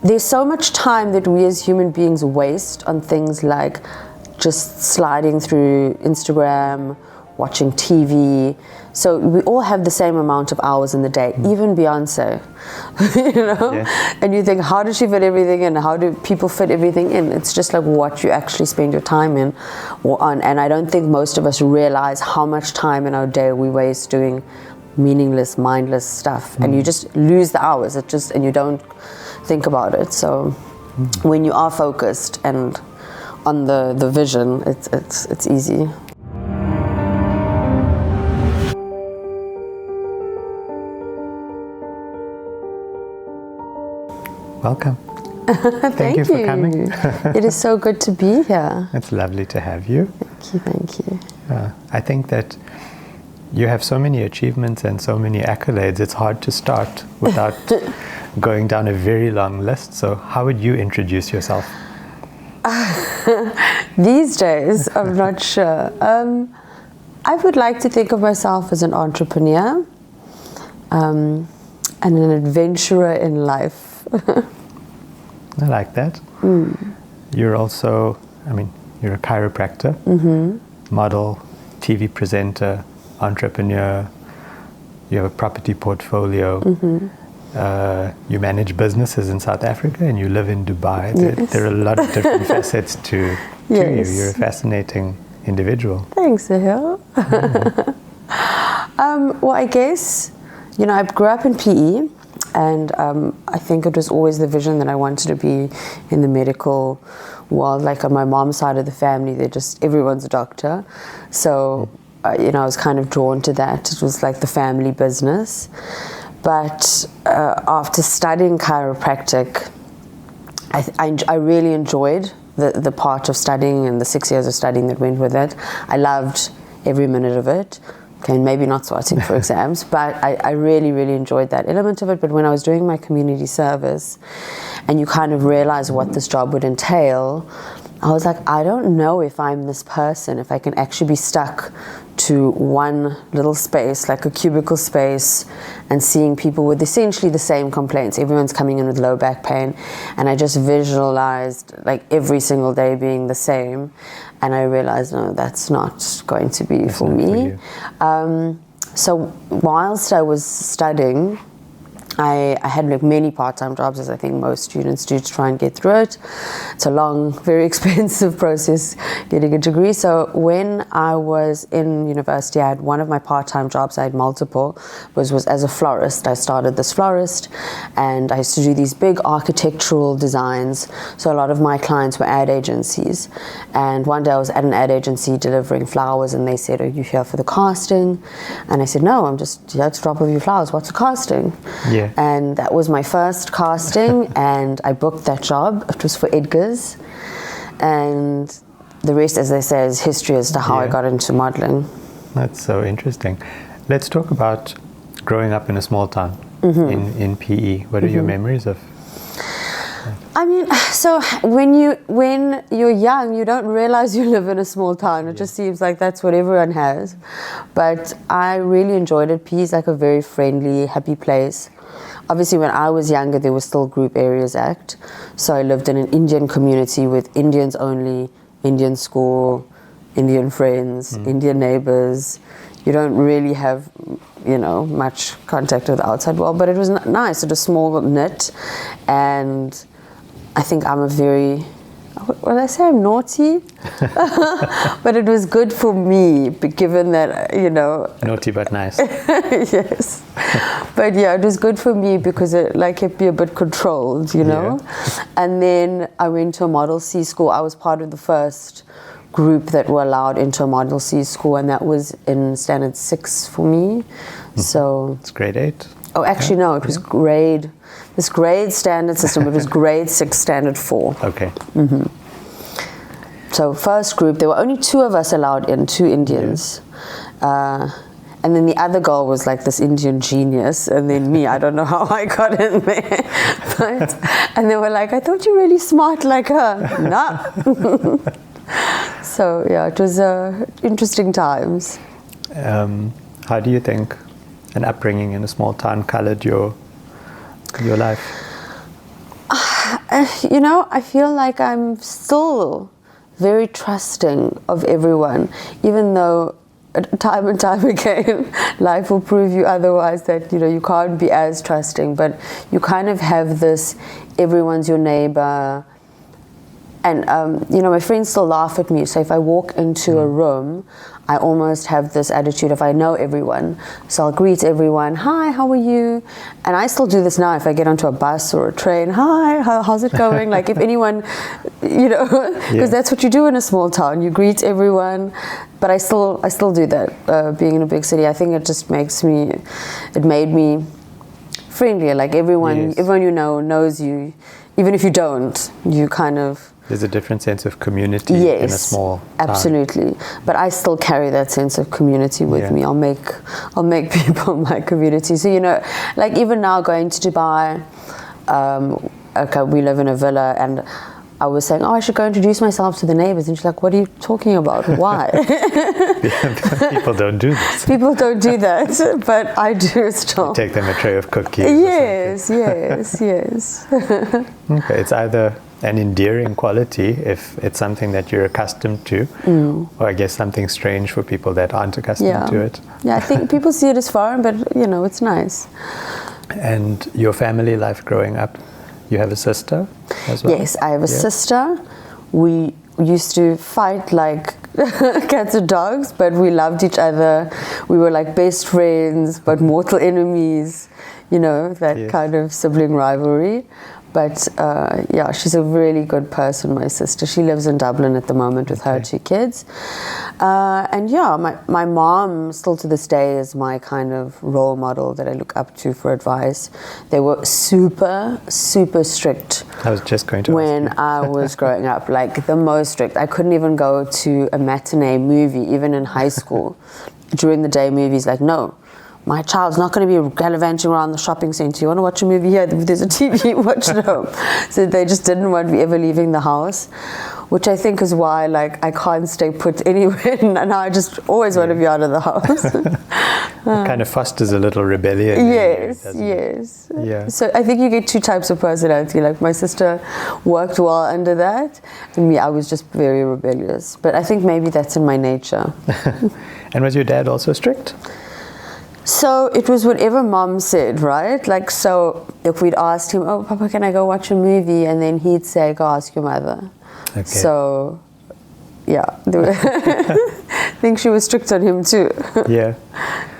there's so much time that we as human beings waste on things like just sliding through Instagram, watching TV. So we all have the same amount of hours in the day, even Beyonce, you know? Yeah. And you think, how does she fit everything in? How do people fit everything in? It's just like what you actually spend your time in or on. And I don't think most of us realize how much time in our day we waste doing meaningless, mindless stuff. And you just lose the hours. And you don't think about it. So when you are focused and on the vision, it's easy. Welcome. Thank you for coming. It is so good to be here. It's lovely to have you. Thank you. I think that you have so many achievements and so many accolades, it's hard to start without going down a very long list. So how would you introduce yourself? These days, I'm not sure. I would like to think of myself as an entrepreneur and an adventurer in life. I like that. You're also, you're a chiropractor, model, TV presenter, entrepreneur. You have a property portfolio. You manage businesses in South Africa and you live in Dubai. Yes. There are a lot of different facets to you. You're a fascinating individual. Thanks, Sahil. Well, I guess, I grew up in PE. And I think it was always the vision that I wanted to be in the medical world. Like on my mom's side of the family, everyone's a doctor. So, I was kind of drawn to that. It was like the family business. But after studying chiropractic, I really enjoyed the part of studying and the 6 years of studying that went with it. I loved every minute of it. Okay, maybe not sweating for exams, but I really, really enjoyed that element of it. But when I was doing my community service and you kind of realize what this job would entail, I was like, I don't know if I'm this person, if I can actually be stuck to one little space, like a cubicle space, and seeing people with essentially the same complaints. Everyone's coming in with low back pain, and I just visualized like every single day being the same. And I realized, no, that's not going to be for me. So whilst I was studying, I had like many part-time jobs, as I think most students do, to try and get through it. It's a long, very expensive process getting a degree. So when I was in university, I had one of my part-time jobs, I had multiple, was as a florist. I started this florist and I used to do these big architectural designs. So a lot of my clients were ad agencies. And one day I was at an ad agency delivering flowers and they said, are you here for the casting? And I said, no, I'm just here to drop off your flowers. What's the casting? Yeah. And that was my first casting and I booked that job. It was for Edgar's. And the rest, as they say, is history as to how I got into modeling. That's so interesting. Let's talk about growing up in a small town in PE. What are your memories of? So when you're young, you don't realize you live in a small town. It just seems like that's what everyone has. But I really enjoyed it. PE is like a very friendly, happy place. Obviously, when I was younger, there was still Group Areas Act. So I lived in an Indian community with Indians only, Indian school, Indian friends, Indian neighbors. You don't really have, much contact with the outside world, but it was nice. It was small, knit, and I think I'm a very, what did I say, I'm naughty? But it was good for me, given that, Naughty but nice. Yes. But yeah, it was good for me because it kept me a bit controlled, Yeah. And then I went to a Model C school. I was part of the first group that were allowed into a Model C school, and that was in standard 6 for me. So it's grade 8. Oh, actually, no, it was this grade standard system, it was grade 6, standard 4. Okay. So first group, there were only 2 of us allowed in, 2 Indians. And then the other girl was like this Indian genius, and then me, I don't know how I got in there. And they were like, I thought you were really smart like her. No. So yeah, it was interesting times. How do you think an upbringing in a small town colored your life? You know, I feel like I'm still very trusting of everyone, even though time and time again life will prove you otherwise, that, you know, you can't be as trusting, but you kind of have this, everyone's your neighbor. And you know, my friends still laugh at me, so if I walk into a room, I almost have this attitude of I know everyone, so I'll greet everyone, hi, how are you? And I still do this now if I get onto a bus or a train, hi, how's it going? Like if anyone, you know, because that's what you do in a small town, you greet everyone. But I still do that, being in a big city. I think it just it made me friendlier, like everyone you know knows you, even if you don't, you kind of... There's a different sense of community in a small town. Absolutely. But I still carry that sense of community with me. I'll make people my community. So, you know, like even now going to Dubai, okay, we live in a villa, and I was saying, oh, I should go introduce myself to the neighbors. And she's like, what are you talking about? Why? People don't do this. People don't do that, but I do still. You take them a tray of cookies. Yes. Okay, it's either an endearing quality if it's something that you're accustomed to, or I guess something strange for people that aren't accustomed to it. Yeah, I think people see it as foreign, but you know, it's nice. And your family life growing up, you have a sister as well? Yes, I have a sister. We used to fight like cats and dogs, but we loved each other. We were like best friends, but mortal enemies, you know, that kind of sibling rivalry. But yeah, she's a really good person, my sister. She lives in Dublin at the moment with her 2 kids. And yeah, my mom still to this day is my kind of role model that I look up to for advice. They were super, super strict. I was just going to when I was growing up, like the most strict. I couldn't even go to a matinee movie, even in high school. During the day movies, like, no. My child's not going to be gallivanting around the shopping centre. You want to watch a movie here? There's a TV, watch it home. So they just didn't want me ever leaving the house, which I think is why, like, I can't stay put anywhere. And now I just always want to be out of the house. It kind of fosters a little rebellion. Yes. Yeah. So I think you get 2 types of personality. Like my sister worked well under that, and me, I was just very rebellious. But I think maybe that's in my nature. And was your dad also strict? So it was whatever mom said, right? Like, so if we'd asked him, oh, Papa, can I go watch a movie? And then he'd say, go ask your mother. Okay. So, yeah. I think she was strict on him too. Yeah.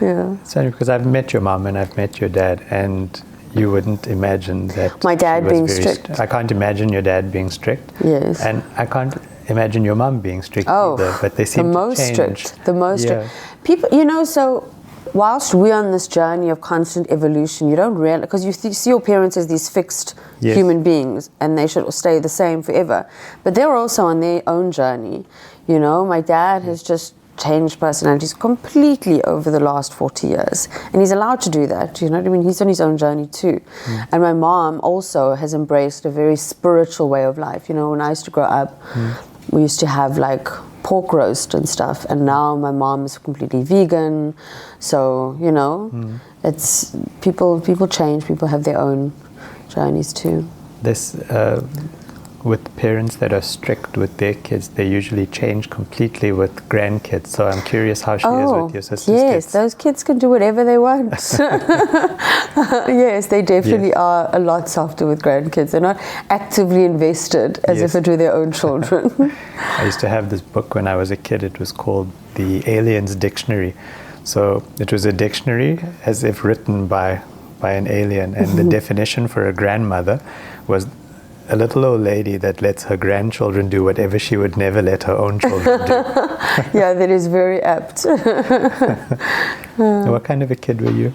It's funny because I've met your mom and I've met your dad, and you wouldn't imagine that my dad being strict. I can't imagine your dad being strict. Yes. And I can't imagine your mom being strict either, but they seem to change. The most strict. People, you know, so whilst we're on this journey of constant evolution, you don't realize, because you see your parents as these fixed human beings and they should stay the same forever. But they're also on their own journey. You know, my dad has just changed personalities completely over the last 40 years. And he's allowed to do that, you know what I mean? He's on his own journey too. And my mom also has embraced a very spiritual way of life. You know, when I used to grow up, we used to have like pork roast and stuff, and now my mom is completely vegan. So, you know, it's people change, people have their own journeys too. This with parents that are strict with their kids, they usually change completely with grandkids. So I'm curious how she is with your sister's kids. Yes, those kids can do whatever they want. Yes, they definitely are a lot softer with grandkids. They're not actively invested as if it were their own children. I used to have this book when I was a kid. It was called The Alien's Dictionary. So it was a dictionary as if written by an alien. And the definition for a grandmother was a little old lady that lets her grandchildren do whatever she would never let her own children do. Yeah, that is very apt. What kind of a kid were you?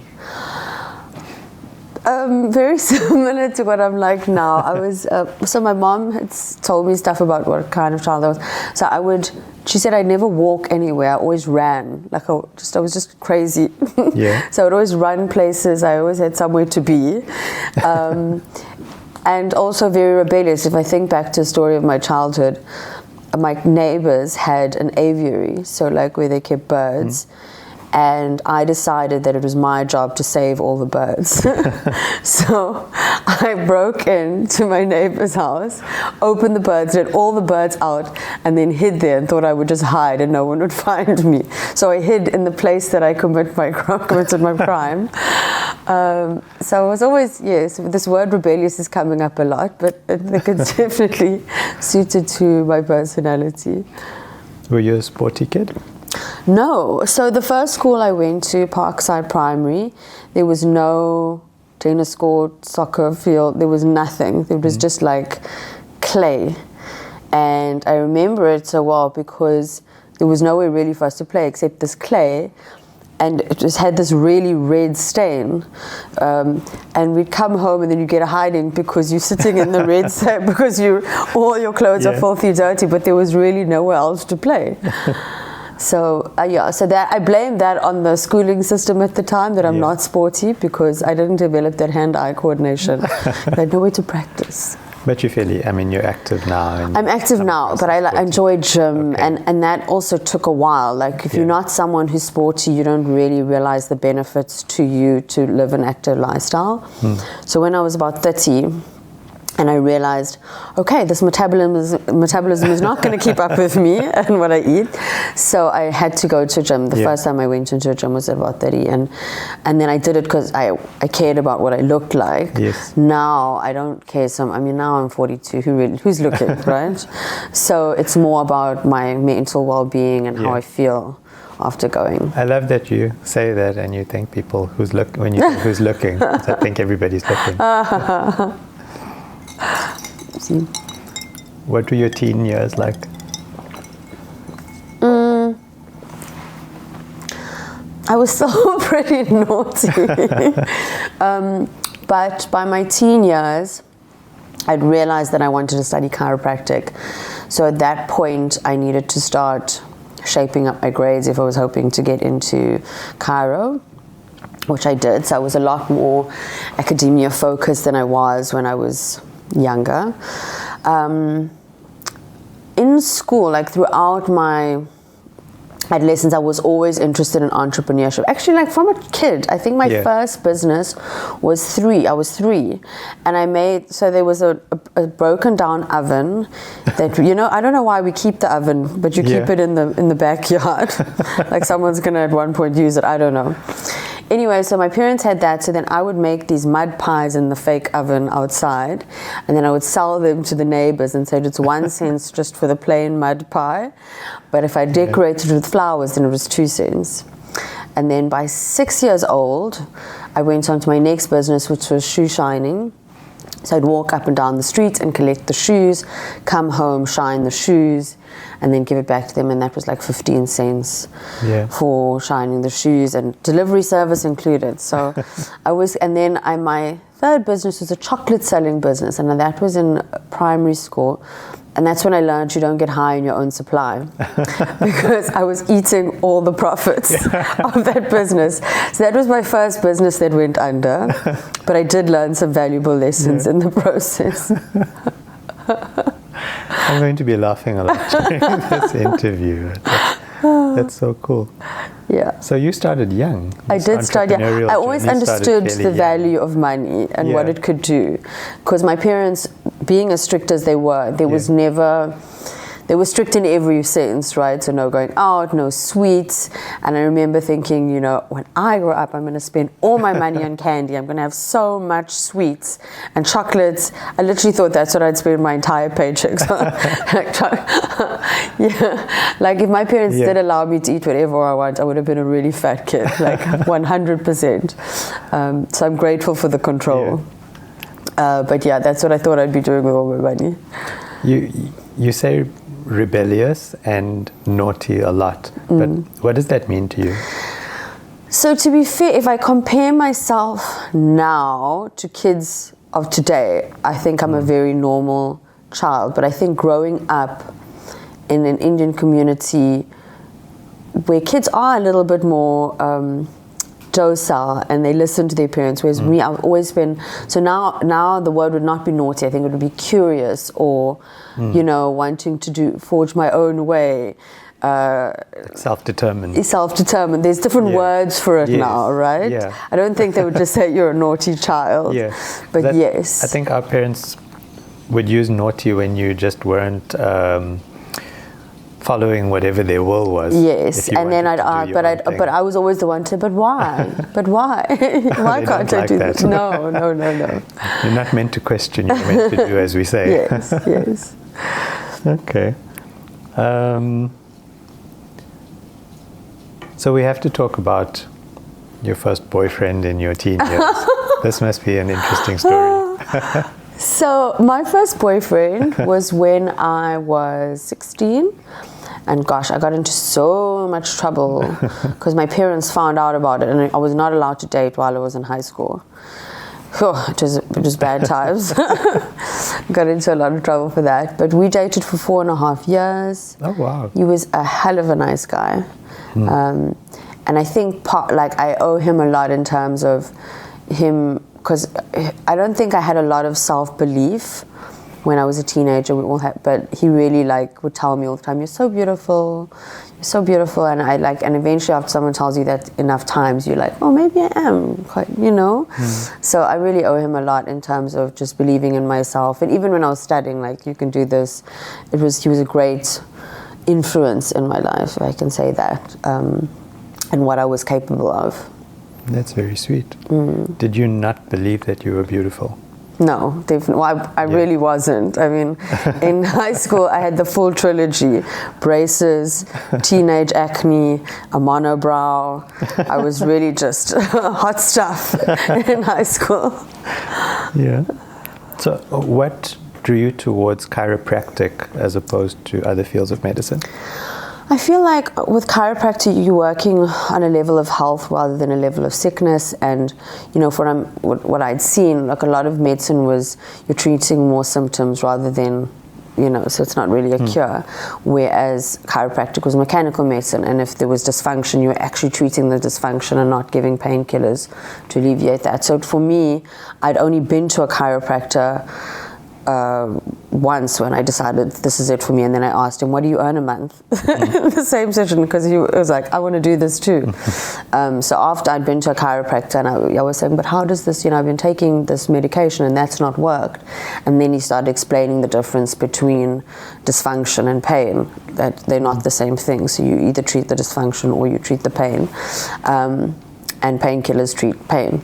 Very similar to what I'm like now. I was so my mom had told me stuff about what kind of child I was. So she said I'd never walk anywhere. I always ran. Like I was just crazy. Yeah. So I would always run places. I always had somewhere to be. And also very rebellious. If I think back to a story of my childhood, my neighbors had an aviary, so like where they kept birds. and I decided that it was my job to save all the birds. So I broke into my neighbor's house, opened the birds, let all the birds out, and then hid there and thought I would just hide and no one would find me. So I hid in the place that I committed my crime. So I was always, yes, this word rebellious is coming up a lot, but I think it's definitely suited to my personality. Were you a sporty kid? No. So the first school I went to, Parkside Primary, there was no tennis court, soccer field, there was nothing. There was just like clay. And I remember it so well because there was nowhere really for us to play except this clay. And it just had this really red stain. And we'd come home and then you get a hiding because you're sitting in the red stain because all your clothes are filthy dirty, but there was really nowhere else to play. So that I blame that on the schooling system at the time, that I'm not sporty, because I didn't develop that hand-eye coordination. I had nowhere to practice. But you're active now. I'm active now, but I enjoy gym, and that also took a while. Like, if you're not someone who's sporty, you don't really realize the benefits to you to live an active lifestyle. So when I was about 30, and I realized, okay, this metabolism is not going to keep up with me and what I eat. So I had to go to a gym. The first time I went into a gym was at about 30. And then I did it because I cared about what I looked like. Yes. Now I don't care. Now I'm 42. Who's looking, right? So it's more about my mental well-being and how I feel after going. I love that you say that and you thank people when you say who's looking. I think everybody's looking. What were your teen years like? I was still pretty naughty. But by my teen years, I'd realized that I wanted to study chiropractic. So at that point, I needed to start shaping up my grades if I was hoping to get into chiro, which I did. So I was a lot more academia focused than I was when I was younger. In school, like throughout my adolescence, I was always interested in entrepreneurship. Actually, like from a kid, I think my first business was I was 3, and so there was a broken down oven that, I don't know why we keep the oven, but you keep it in the backyard. Like someone's gonna at one point use it, I don't know. Anyway, so my parents had that, so then I would make these mud pies in the fake oven outside, and then I would sell them to the neighbors and say it's 1 cent just for the plain mud pie, but if I decorated with flowers, then it was 2 cents. And then by 6 years old, I went on to my next business, which was shoe shining. So I'd walk up and down the street and collect the shoes, come home, shine the shoes, and then give it back to them, and that was like 15 cents for shining the shoes, and delivery service included. So my third business was a chocolate selling business, and that was in primary school. And that's when I learned you don't get high on your own supply, because I was eating all the profits of that business. So that was my first business that went under, but I did learn some valuable lessons in the process. I'm going to be laughing a lot during this interview. That's so cool. Yeah. So you started young. I did start young. I always understood the value of money and what it could do. Because my parents, being as strict as they were, they were strict in every sense, right? So no going out, no sweets. And I remember thinking, when I grow up, I'm going to spend all my money on candy. I'm going to have so much sweets and chocolates. I literally thought that's what I'd spend my entire paycheck on. Like if my parents did allow me to eat whatever I want, I would have been a really fat kid, like 100%. So I'm grateful for the control. But that's what I thought I'd be doing with all my money. You say rebellious and naughty a lot, but what does that mean to you? So to be fair, if I compare myself now to kids of today, I think I'm a very normal child. But I think growing up in an Indian community where kids are a little bit more docile and they listen to their parents, whereas me, I've always been, so now the word would not be naughty, I think it would be curious or wanting to forge my own way. self-determined. Self-determined. There's different words for it now, right? Yeah. I don't think they would just say you're a naughty child. Yeah. But yes. I think our parents would use naughty when you just weren't following whatever their will was. Yes, and then I'd ask, but I was always the one to, but why? But why? Why can't I do that? No. You're not meant to question, you're meant to do as we say. Yes. Okay. So we have to talk about your first boyfriend in your teen years. This must be an interesting story. So my first boyfriend was when I was 16. And gosh, I got into so much trouble because my parents found out about it, and I was not allowed to date while I was in high school. It was bad times. Got into a lot of trouble for that. But we dated for 4.5 years. Oh, wow. He was a hell of a nice guy. And I think I owe him a lot in terms of him, because I don't think I had a lot of self-belief when I was a teenager. But he really would tell me all the time, "You're so beautiful, you're so beautiful." And and eventually, after someone tells you that enough times, you're like, "Oh, maybe I am quite," So I really owe him a lot in terms of just believing in myself. And even when I was studying, you can do this. He was a great influence in my life, if I can say that, and what I was capable of. That's very sweet. Did you not believe that you were beautiful? No, definitely. Well, I really wasn't. I mean, in high school, I had the full trilogy: braces, teenage acne, a monobrow. I was really just hot stuff in high school. Yeah. So what drew you towards chiropractic as opposed to other fields of medicine? I feel like with chiropractor, you're working on a level of health rather than a level of sickness. And, from what I'd seen, a lot of medicine was you're treating more symptoms rather than, so it's not really a cure. Whereas chiropractic was mechanical medicine. And if there was dysfunction, you were actually treating the dysfunction and not giving painkillers to alleviate that. So for me, I'd only been to a chiropractor once when I decided this is it for me, and then I asked him, "What do you earn a month?" In the same session, because he was like, "I want to do this too." So after I'd been to a chiropractor, and I was saying, "But how does this? I've been taking this medication and that's not worked." And then he started explaining the difference between dysfunction and pain, that they're not the same thing. So you either treat the dysfunction or you treat the pain, and painkillers treat pain.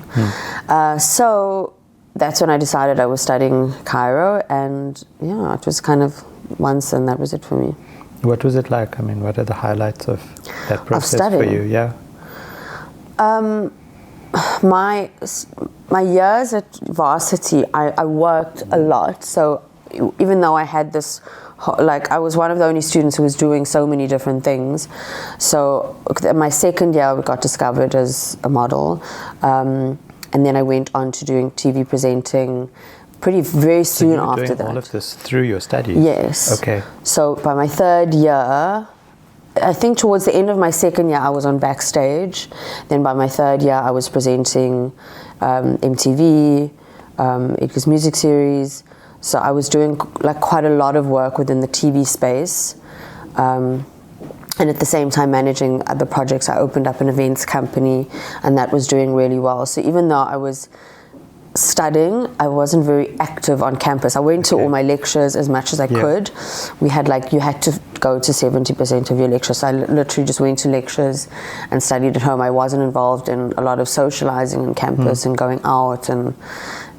So that's when I decided I was studying chiro, and it was kind of once, and that was it for me. What was it like? I mean, what are the highlights of that process for you? Yeah. My years at Varsity, I worked a lot. So even though I had this, I was one of the only students who was doing so many different things. So my second year, I got discovered as a model. And then I went on to doing TV presenting very soon after that. So you were doing all of this through your studies? Yes. Okay. So by my third year, I think towards the end of my second year, I was on backstage. Then by my third year, I was presenting MTV, it was music series. So I was doing quite a lot of work within the TV space. And at the same time managing other projects. I opened up an events company, and that was doing really well. So even though I was studying, I wasn't very active on campus. I went to all my lectures as much as I could. We had you had to go to 70% of your lectures. So I literally just went to lectures and studied at home. I wasn't involved in a lot of socializing on campus and going out and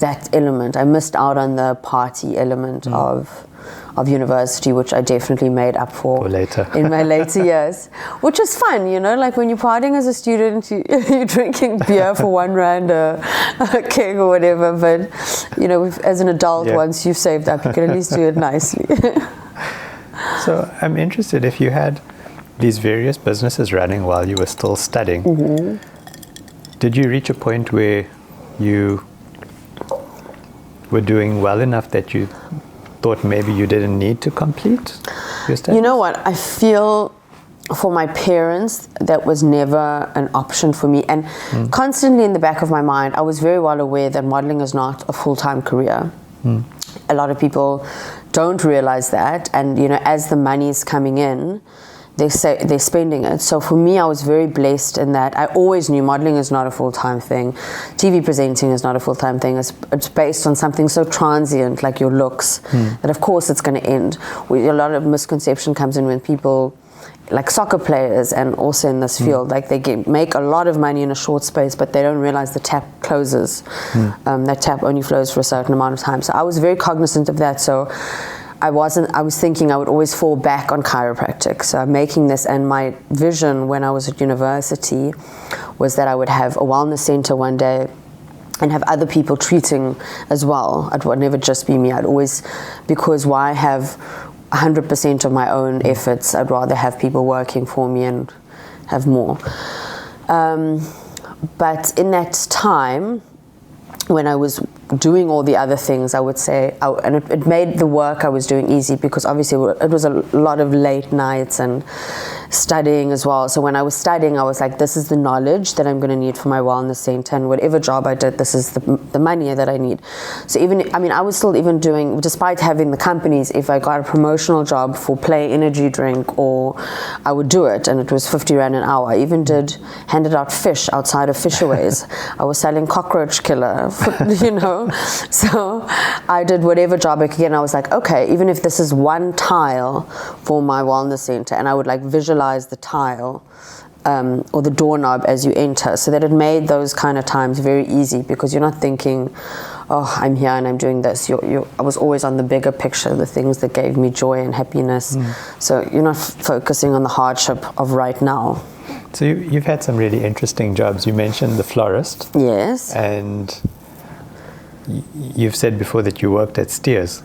that element. I missed out on the party element of university, which I definitely made up for later. In my later years, which is fun, when you're partying as a student, you're drinking beer for R1 a keg or whatever, but as an adult, once you've saved up, you can at least do it nicely. So I'm interested, if you had these various businesses running while you were still studying, did you reach a point where you were doing well enough that you thought maybe you didn't need to complete your studies? You know what? I feel for my parents, that was never an option for me. And constantly in the back of my mind, I was very well aware that modeling is not a full-time career. A lot of people don't realize that. And, as the money is coming in, they say they're spending it. So for me, I was very blessed in that I always knew modeling is not a full-time thing. TV presenting is not a full-time thing. It's based on something so transient like your looks that of course it's going to end. A lot of misconception comes in when people, like soccer players and also in this field, like they make a lot of money in a short space, but they don't realize the tap closes. That tap only flows for a certain amount of time. So I was very cognizant of that. So I was thinking I would always fall back on chiropractic. So I'm making this, and my vision when I was at university was that I would have a wellness center one day and have other people treating as well. It would never just be me. I'd always, because why have 100% of my own efforts? I'd rather have people working for me and have more. But in that time, when I was doing all the other things, I would say, and it made the work I was doing easy, because obviously it was a lot of late nights and studying as well. So when I was studying, I was like, this is the knowledge that I'm going to need for my wellness center, and whatever job I did, this is the money that I need. So I was still even doing, despite having the companies, if I got a promotional job for Play Energy Drink, or I would do it, and it was 50 Rand an hour. I even handed out fish outside of Fisherways. I was selling cockroach killer, So I did whatever job I could get, and I was like, okay, even if this is one tile for my wellness center, and I would like visualize the tile or the doorknob as you enter, so that it made those kind of times very easy, because you're not thinking, oh, I'm here and I'm doing this. I was always on the bigger picture, the things that gave me joy and happiness. So you're not focusing on the hardship of right now. So you've had some really interesting jobs. You mentioned the florist. Yes. And you've said before that you worked at Steers.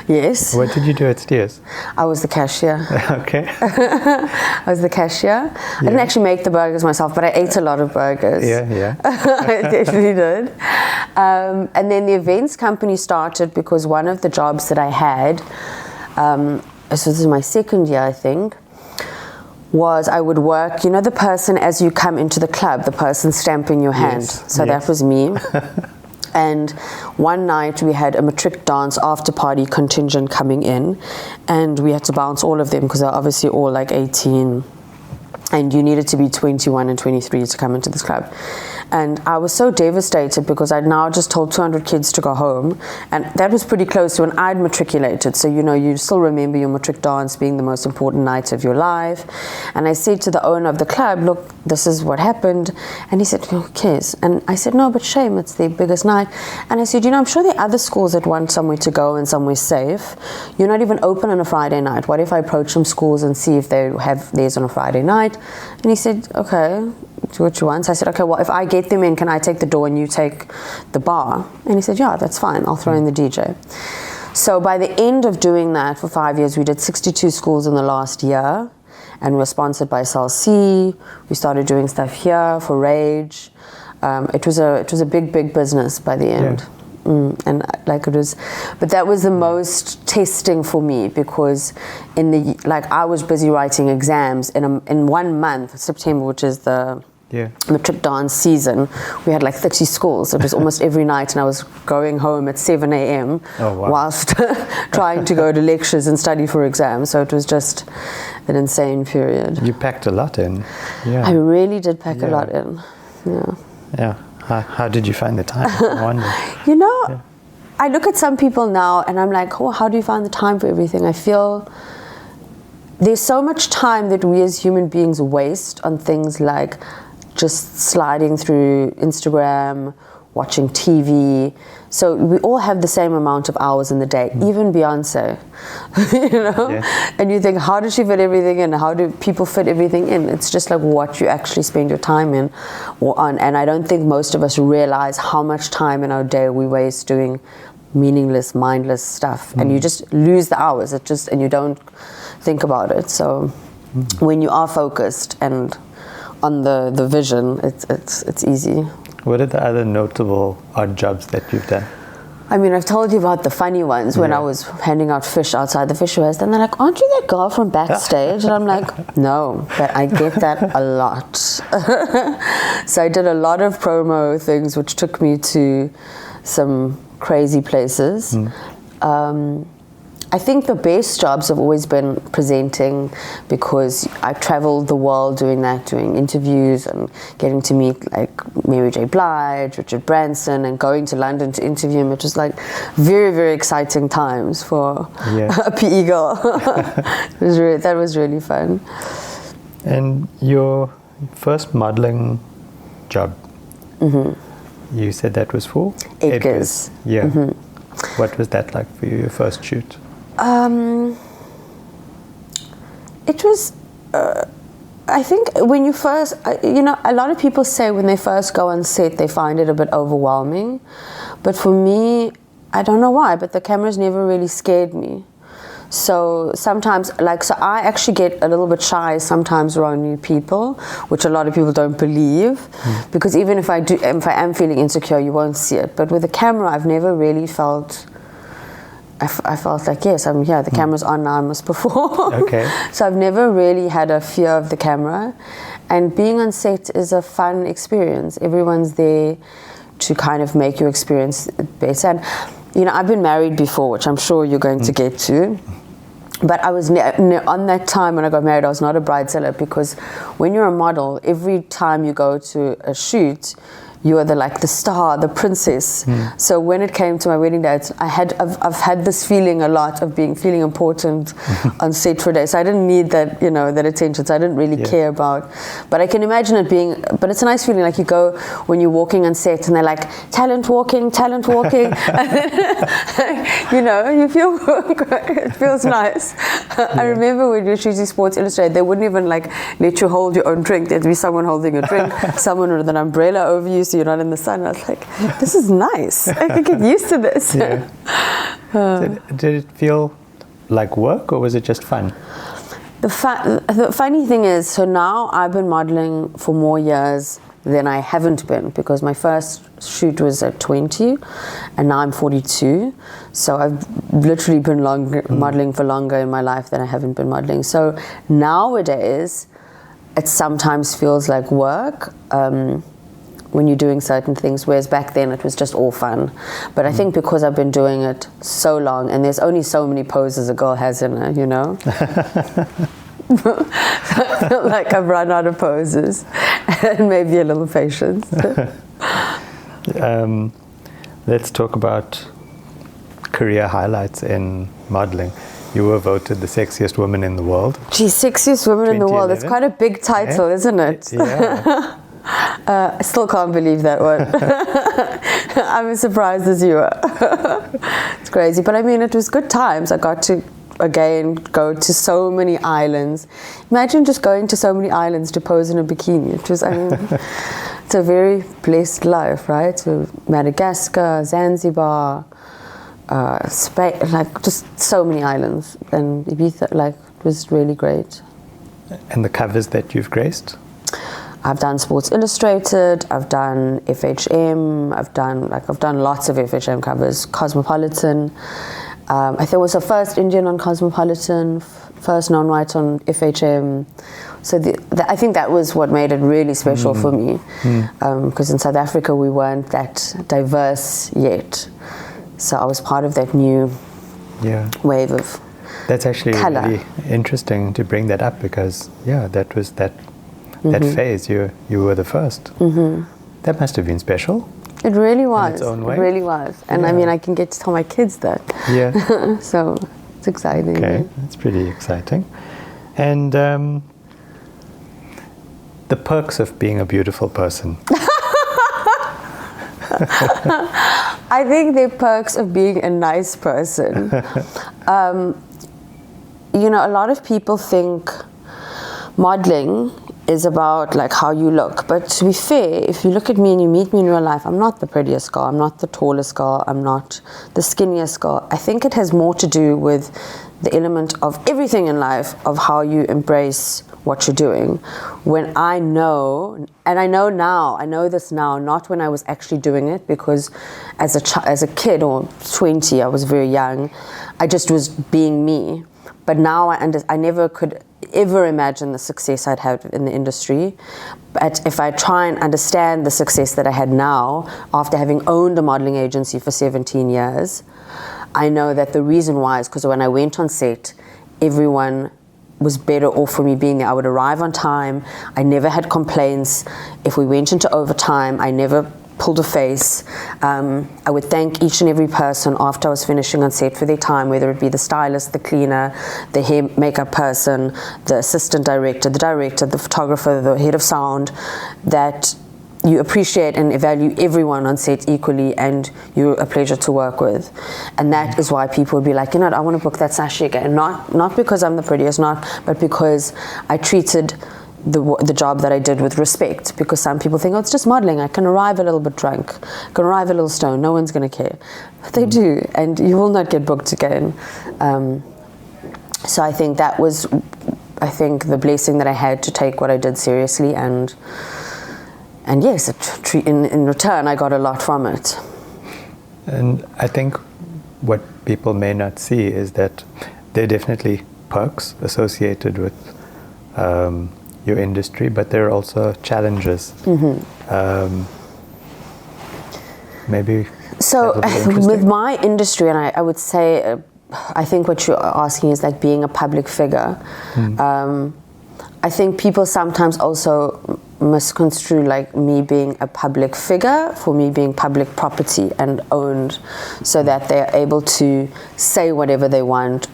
Yes. What did you do at Steers? I was the cashier. Okay. I was the cashier. I didn't actually make the burgers myself, but I ate a lot of burgers. Yeah. I definitely did. And then the events company started because one of the jobs that I had, so this is my second year, I think, was I would work, the person as you come into the club, the person stamping your hand. Yes. So that was me. And one night we had a matric dance after party contingent coming in, and we had to bounce all of them because they're obviously all like 18, and you needed to be 21 and 23 to come into this club. And I was so devastated because I'd now just told 200 kids to go home, and that was pretty close to when I'd matriculated. So you still remember your matric dance being the most important night of your life. And I said to the owner of the club, look, this is what happened. And he said, who cares? And I said, no, but shame, it's their biggest night. And I said, I'm sure there are other schools that want somewhere to go and somewhere safe. You're not even open on a Friday night. What if I approach some schools and see if they have theirs on a Friday night? And he said, okay, do what you want. So I said, okay, well, if I get them in, can I take the door and you take the bar? And he said, yeah, that's fine. I'll throw in the DJ. So by the end of doing that for 5 years, we did 62 schools in the last year, and we were sponsored by CLC. We started doing stuff here for Rage. It was a big business by the end. Yeah. And like it was, but that was the most testing for me, because I was busy writing exams in 1 month, September, which is the matric dance season. We had like 30 schools. It was almost every night, and I was going home at 7 a.m. whilst trying to go to lectures and study for exams. So it was just an insane period. You packed a lot in. Yeah. I really did pack a lot in. Yeah. Yeah. How did you find the time? I wonder. I look at some people now and I'm like, oh, how do you find the time for everything? I feel there's so much time that we as human beings waste on things like just sliding through Instagram, watching TV. So we all have the same amount of hours in the day, even Beyonce, And you think, how does she fit everything in? How do people fit everything in? It's just like what you actually spend your time in or on. And I don't think most of us realize how much time in our day we waste doing meaningless, mindless stuff. And you just lose the hours. And you don't think about it. So when you are focused and on the vision, it's easy. What are the other notable odd jobs that you've done? I mean, I've told you about the funny ones when I was handing out fish outside the Fisherways. And they're like, aren't you that girl from backstage? And I'm like, no, but I get that a lot. So I did a lot of promo things, which took me to some crazy places. I think the best jobs have always been presenting, because I traveled the world doing that, doing interviews and getting to meet like Mary J. Blige, Richard Branson, and going to London to interview him, which was like very, very exciting times for a PE girl. That was really fun. And your first modeling job, you said that was for? Edgar's. Yeah. What was that like for you, your first shoot? It was, I think when you first, a lot of people say when they first go on set, they find it a bit overwhelming. But for me, I don't know why, but the cameras never really scared me. So sometimes, I actually get a little bit shy sometimes around new people, which a lot of people don't believe, because even if I am feeling insecure, you won't see it. But with the camera, I've never really felt, I felt like, yes, I'm here, the camera's on now, I must perform. Okay. So I've never really had a fear of the camera. And being on set is a fun experience. Everyone's there to kind of make your experience better. And, I've been married before, which I'm sure you're going to get to. But I was on that time when I got married, I was not a bridezilla, because when you're a model, every time you go to a shoot, you are the star, the princess. So when it came to my wedding day, I've had this feeling a lot of feeling important on set for a day. So I didn't need that, that attention. So I didn't really care about. But I can imagine it being. But it's a nice feeling. Like you go when you're walking on set, and they're like talent walking. And then, you feel it feels nice. I remember when you were shooting Sports Illustrated, they wouldn't even let you hold your own drink. There'd be someone holding a drink, someone with an umbrella over you, so you're not in the sun. I was like, this is nice. I can get used to this. Did it feel like work, or was it just fun? The funny thing is, so now I've been modeling for more years than I haven't been, because my first shoot was at 20 and now I'm 42. So I've literally been modeling for longer in my life than I haven't been modeling. So nowadays, it sometimes feels like work. When you're doing certain things, whereas back then it was just all fun. But I think because I've been doing it so long, and there's only so many poses a girl has in her, So I feel like I've run out of poses, and maybe a little patience. Let's talk about career highlights in modeling. You were voted the sexiest woman in the world. Geez, sexiest woman in the world. It's quite a big title, isn't it? Yeah. I still can't believe that one. I'm as surprised as you are. It's crazy. But I mean, it was good times. I got to, again, go to so many islands. Imagine just going to so many islands to pose in a bikini. It was, it's a very blessed life, right? So Madagascar, Zanzibar, Spain, just so many islands. And Ibiza, it was really great. And the covers that you've graced? I've done Sports Illustrated, I've done FHM, I've done lots of FHM covers, Cosmopolitan. I think it was the first Indian on Cosmopolitan, first non-white on FHM. So I think that was what made it really special for me, because in South Africa we weren't that diverse yet. So I was part of that new wave of That's actually color. Really interesting to bring that up, because that was that phase. You were the first. That must have been special. It really was. In its own way. It really was. And I mean, I can get to tell my kids that. Yeah. So it's exciting. Okay, that's pretty exciting. And the perks of being a beautiful person. I think the perks of being a nice person. A lot of people think modeling is about how you look, but to be fair, if you look at me and you meet me in real life, I'm not the prettiest girl, I'm not the tallest girl, I'm not the skinniest girl. I think it has more to do with the element of everything in life, of how you embrace what you're doing. When I know, and I know this now, not when I was actually doing it, because as a kid or 20, I was very young, I just was being me. But now I never could ever imagine the success I'd have in the industry. But if I try and understand the success that I had now, after having owned a modeling agency for 17 years, I know that the reason why is because when I went on set, everyone was better off for me being there. I would arrive on time. I never had complaints. If we went into overtime, I never pulled a face. I would thank each and every person after I was finishing on set for their time, whether it be the stylist, the cleaner, the hair makeup person, the assistant director, the photographer, the head of sound, that you appreciate and value everyone on set equally, and you're a pleasure to work with. And that is why people would be like, you know what, I want to book that Shashi again. Not because I'm the prettiest, but because I treated the job that I did with respect. Because some people think, oh, it's just modeling. I can arrive a little bit drunk, I can arrive a little stoned, no one's going to care. But they do, and you will not get booked again. So I think that was, the blessing that I had to take what I did seriously, and yes, in return, I got a lot from it. And I think what people may not see is that there are definitely perks associated with your industry, but there are also challenges. Maybe. So with my industry, and I would say, I think what you're asking is like being a public figure. I think people sometimes also misconstrue like me being a public figure for me being public property and owned, so that they're able to say whatever they want,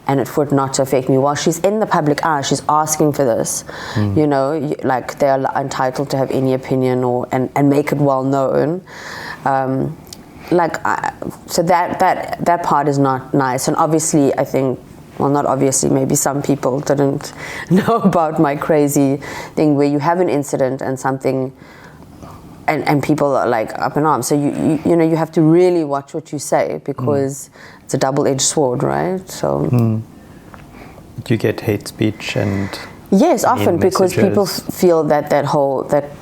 and for it not to affect me. While she's in the public eye, she's asking for this. You know, like they're entitled to have any opinion and make it well known. So that part is not nice. And obviously, I think, well, not obviously, maybe some people didn't know about my crazy thing where you have an incident and something, and people are like up in arms. So you know, you have to really watch what you say, because it's a double-edged sword, right? So do you get hate speech and yes, often, because messages? people feel that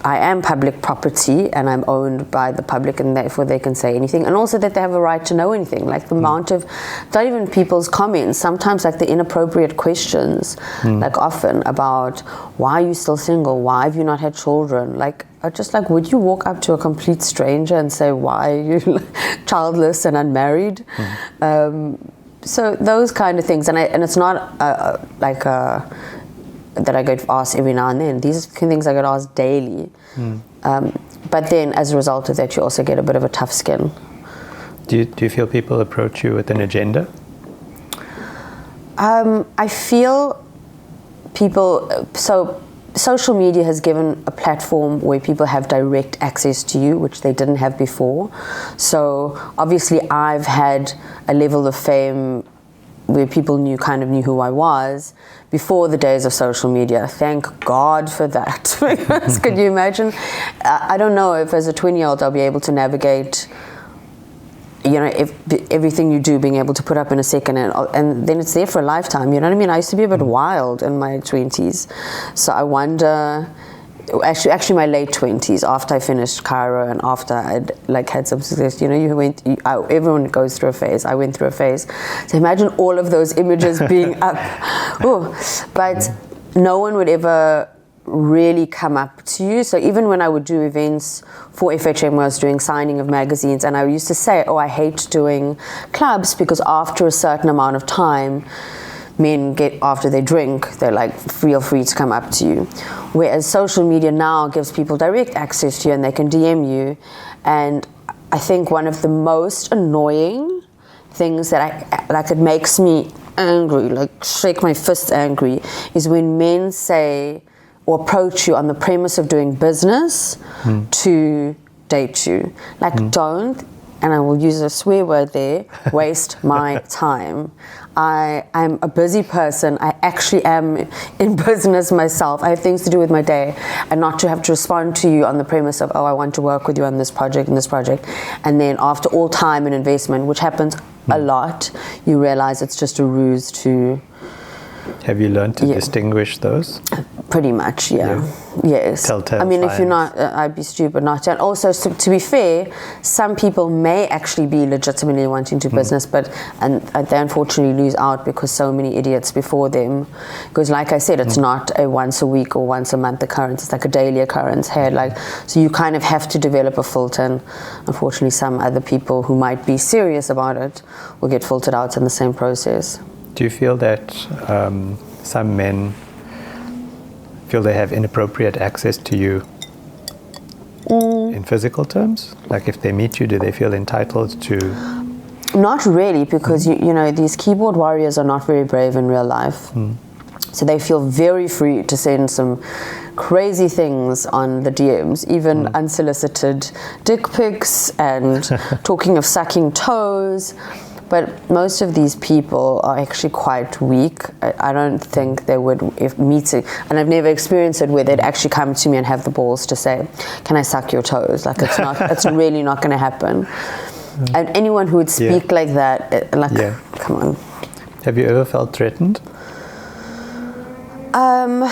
I am public property and I'm owned by the public, and therefore they can say anything, and also that they have a right to know anything. Like the amount of, not even people's comments, sometimes like the inappropriate questions, like often about why are you still single? Why have you not had children? Like, just like, would you walk up to a complete stranger and say, why are you childless and unmarried? So those kind of things, and it's not that I get asked every now and then. These are things I get asked daily. But then as a result of that, you also get a bit of a tough skin. Do you feel people approach you with an agenda? I feel people, so social media has given a platform where people have direct access to you, which they didn't have before. So obviously I've had a level of fame where people kind of knew who I was before the days of social media. Thank God for that. Because could you imagine? I don't know if as a 20-year-old I'll be able to navigate, you know, if everything you do being able to put up in a second, and then it's there for a lifetime. You know what I mean? I used to be a bit wild in my 20s. So I wonder, actually my late 20s, after I finished Cairo and after I'd like had some success, you know, everyone goes through a phase. I went through a phase. So imagine all of those images being up. Ooh. But no one would ever really come up to you. So even when I would do events for FHM, where I was doing signing of magazines, and I used to say, oh, I hate doing clubs because after a certain amount of time, men get, after they drink, they're like, feel free to come up to you. Whereas social media now gives people direct access to you, and they can DM you. And I think one of the most annoying things that it makes me angry, like shake my fist angry, is when men say or approach you on the premise of doing business to date you. Like, don't, and I will use a swear word there, waste my time. I'm a busy person. I actually am in business myself. I have things to do with my day, and not to have to respond to you on the premise of, oh, I want to work with you on this project and this project. And then after all time and investment, which happens a lot, you realize it's just a ruse to... Have you learned to distinguish those? Pretty much, yeah. Yes. Telltale I mean, if you're signs. not, I'd be stupid not to. And also, to be fair, some people may actually be legitimately wanting to business, but they unfortunately lose out because so many idiots before them. Because, like I said, it's not a once a week or once a month occurrence. It's like a daily occurrence. So you kind of have to develop a filter. And unfortunately, some other people who might be serious about it will get filtered out in the same process. Do you feel that some men feel they have inappropriate access to you in physical terms? Like if they meet you, do they feel entitled to? Not really, because you know, these keyboard warriors are not very brave in real life. So they feel very free to send some crazy things on the DMs, even unsolicited dick pics and talking of sucking toes. But most of these people are actually quite weak. I don't think they would, if meeting, and I've never experienced it where they'd actually come to me and have the balls to say, "Can I suck your toes?" Like it's not, it's really not going to happen. And anyone who would speak like that, come on. Have you ever felt threatened? By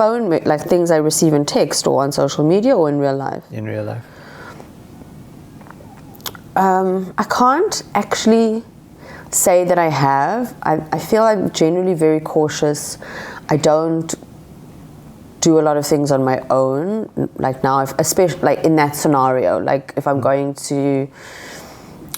phone, like things I receive in text or on social media or in real life? In real life. I can't actually say that I have. I feel I'm generally very cautious. I don't do a lot of things on my own. Like now, especially like in that scenario, like if I'm going to,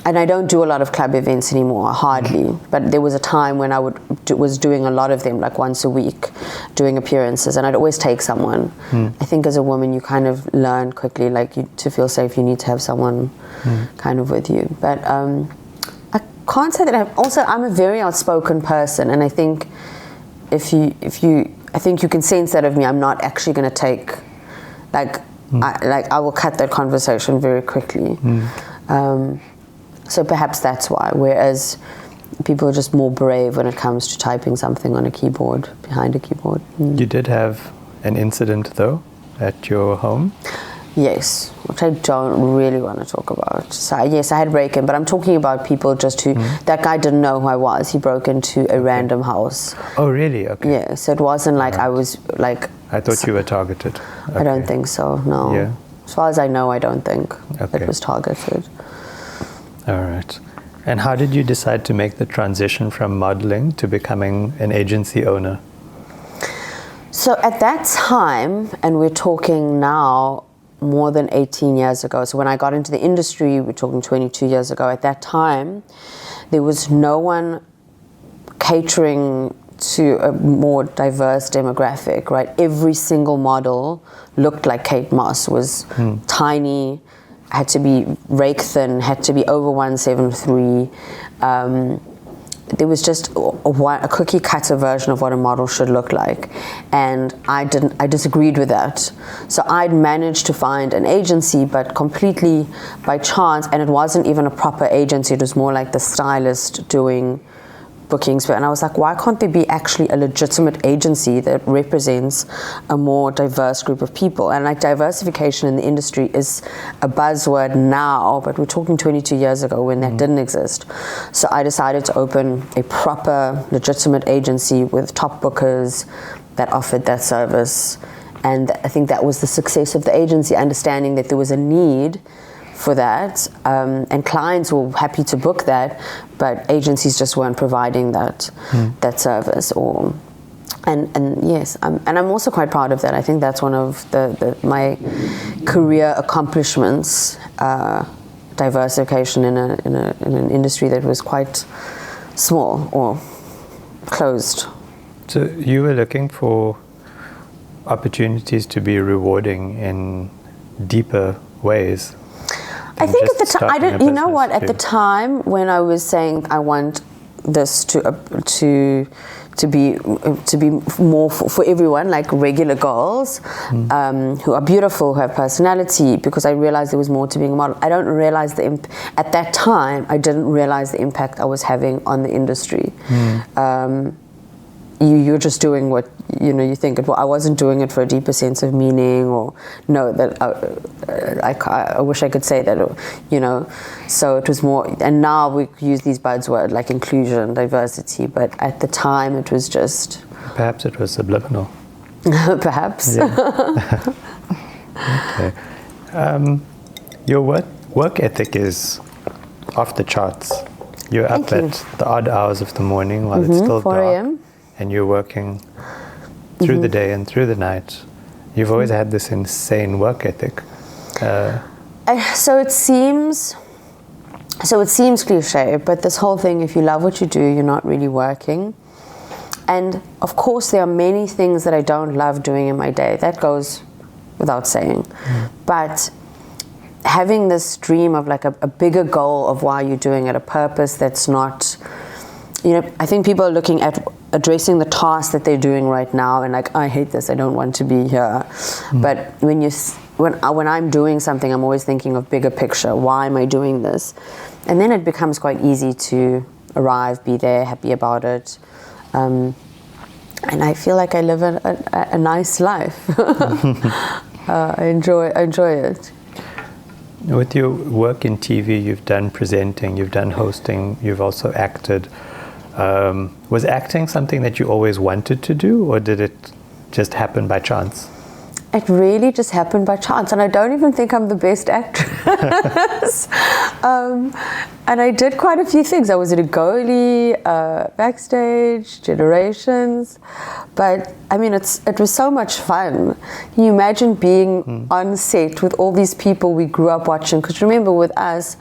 and I don't do a lot of club events anymore, hardly. But there was a time when I was doing a lot of them, like once a week, doing appearances, and I'd always take someone. I think as a woman, you kind of learn quickly, like to feel safe, you need to have someone kind of with you. But I can't say that I'm a very outspoken person, and I think I think you can sense that of me. I'm not actually going to take, I will cut that conversation very quickly. So perhaps that's why. Whereas people are just more brave when it comes to typing something on a keyboard, behind a keyboard. You did have an incident though at your home? Yes, which I don't really want to talk about. So yes, I had break-in, but I'm talking about people just who, that guy didn't know who I was. He broke into a random house. Oh really? Okay. Yeah, so it wasn't like I was like... I thought you were targeted. Okay. I don't think so, no. Yeah. As far as I know, I don't think it was targeted. All right. And how did you decide to make the transition from modeling to becoming an agency owner? So at that time, and we're talking now more than 18 years ago, so when I got into the industry, we're talking 22 years ago, at that time, there was no one catering to a more diverse demographic, right? Every single model looked like Kate Moss, was tiny, had to be rake thin, had to be over 173. There was just a cookie cutter version of what a model should look like, and I disagreed with that. So I'd managed to find an agency, but completely by chance, and it wasn't even a proper agency. It was more like the stylist doing bookings, and I was like, why can't there be actually a legitimate agency that represents a more diverse group of people? And like diversification in the industry is a buzzword now, but we're talking 22 years ago when that didn't exist. So I decided to open a proper legitimate agency with top bookers that offered that service, and I think that was the success of the agency, understanding that there was a need for that, and clients were happy to book that, but agencies just weren't providing that service. And yes, I'm also quite proud of that. I think that's one of my career accomplishments, diversification in an industry that was quite small or closed. So you were looking for opportunities to be rewarding in deeper ways. I think at the time, you know what? At the time when I was saying I want this to be more for everyone, like regular girls who are beautiful, who have personality, because I realized there was more to being a model. I don't realize at that time I didn't realize the impact I was having on the industry. you're just doing what you think it. Well, I wasn't doing it for a deeper sense of meaning, or I wish I could say that, So it was more, and now we use these buzzwords like inclusion, diversity, but at the time it was just. Perhaps it was subliminal. Perhaps. Yeah. Okay. Your work ethic is off the charts. You're up at the odd hours of the morning while it's still 4 dark, a.m. and you're working through the day and through the night. You've always had this insane work ethic. So it seems cliche, but this whole thing, if you love what you do, you're not really working. And of course, there are many things that I don't love doing in my day. That goes without saying. But having this dream of like a bigger goal of why you're doing it, a purpose that's not, I think people are looking at addressing the task that they're doing right now and like, I hate this, I don't want to be here. But when I'm doing something, I'm always thinking of bigger picture. Why am I doing this? And then it becomes quite easy to arrive, be there, happy about it. And I feel like I live a nice life. I enjoy it. With your work in TV, you've done presenting, you've done hosting, you've also acted. Was acting something that you always wanted to do, or did it just happen by chance? It really just happened by chance, and I don't even think I'm the best actress. And I did quite a few things. I was at a goalie, backstage, Generations, but I mean, it was so much fun. Can you imagine being on set with all these people we grew up watching? Because remember, with us,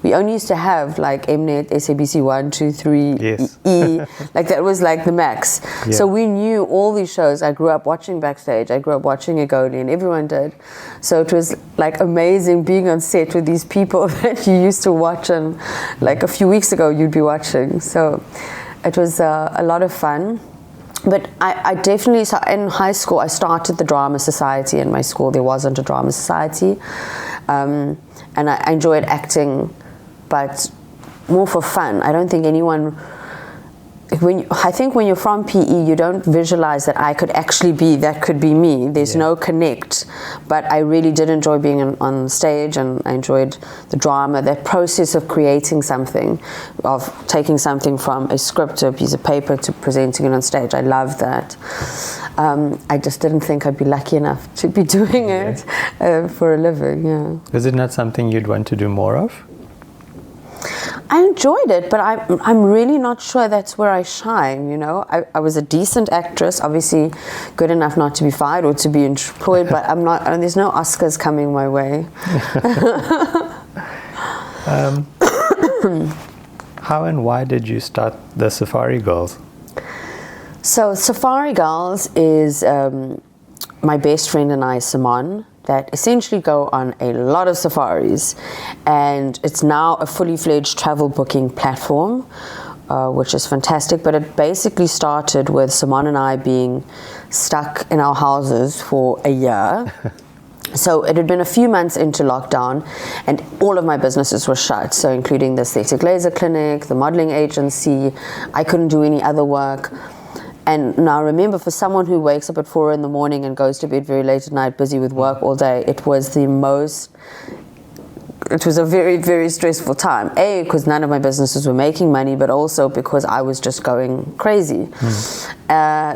we only used to have like Mnet, SABC 1, 2, 3, yes. E. Like that was like the max. Yeah. So we knew all these shows. I grew up watching Backstage. I grew up watching a goalie, and everyone did. So it was like amazing being on set with these people that you used to watch, and like a few weeks ago you'd be watching. So it was a lot of fun. But I definitely, so in high school, I started the drama society. In my school, there wasn't a drama society. And I enjoyed acting, but more for fun. I don't think anyone, I think when you're from PE, you don't visualize that I could actually be, that could be me. There's no connect. But I really did enjoy being on stage, and I enjoyed the drama, that process of creating something, of taking something from a script to a piece of paper to presenting it on stage. I love that. I just didn't think I'd be lucky enough to be doing it for a living. Yeah. Was it not something you'd want to do more of? I enjoyed it, but I'm really not sure that's where I shine, I was a decent actress, obviously good enough not to be fired or to be employed, but I'm not, there's no Oscars coming my way. How and why did you start the Safari Girls? So Safari Girls is my best friend and I, Simone, that essentially go on a lot of safaris, and it's now a fully fledged travel booking platform, which is fantastic. But it basically started with Simone and I being stuck in our houses for a year. So it had been a few months into lockdown, and all of my businesses were shut, so including the aesthetic laser clinic, the modeling agency. I couldn't do any other work. And now remember, for someone who wakes up at 4 a.m. and goes to bed very late at night, busy with work all day, it was a very, very stressful time. A, because none of my businesses were making money, but also because I was just going crazy.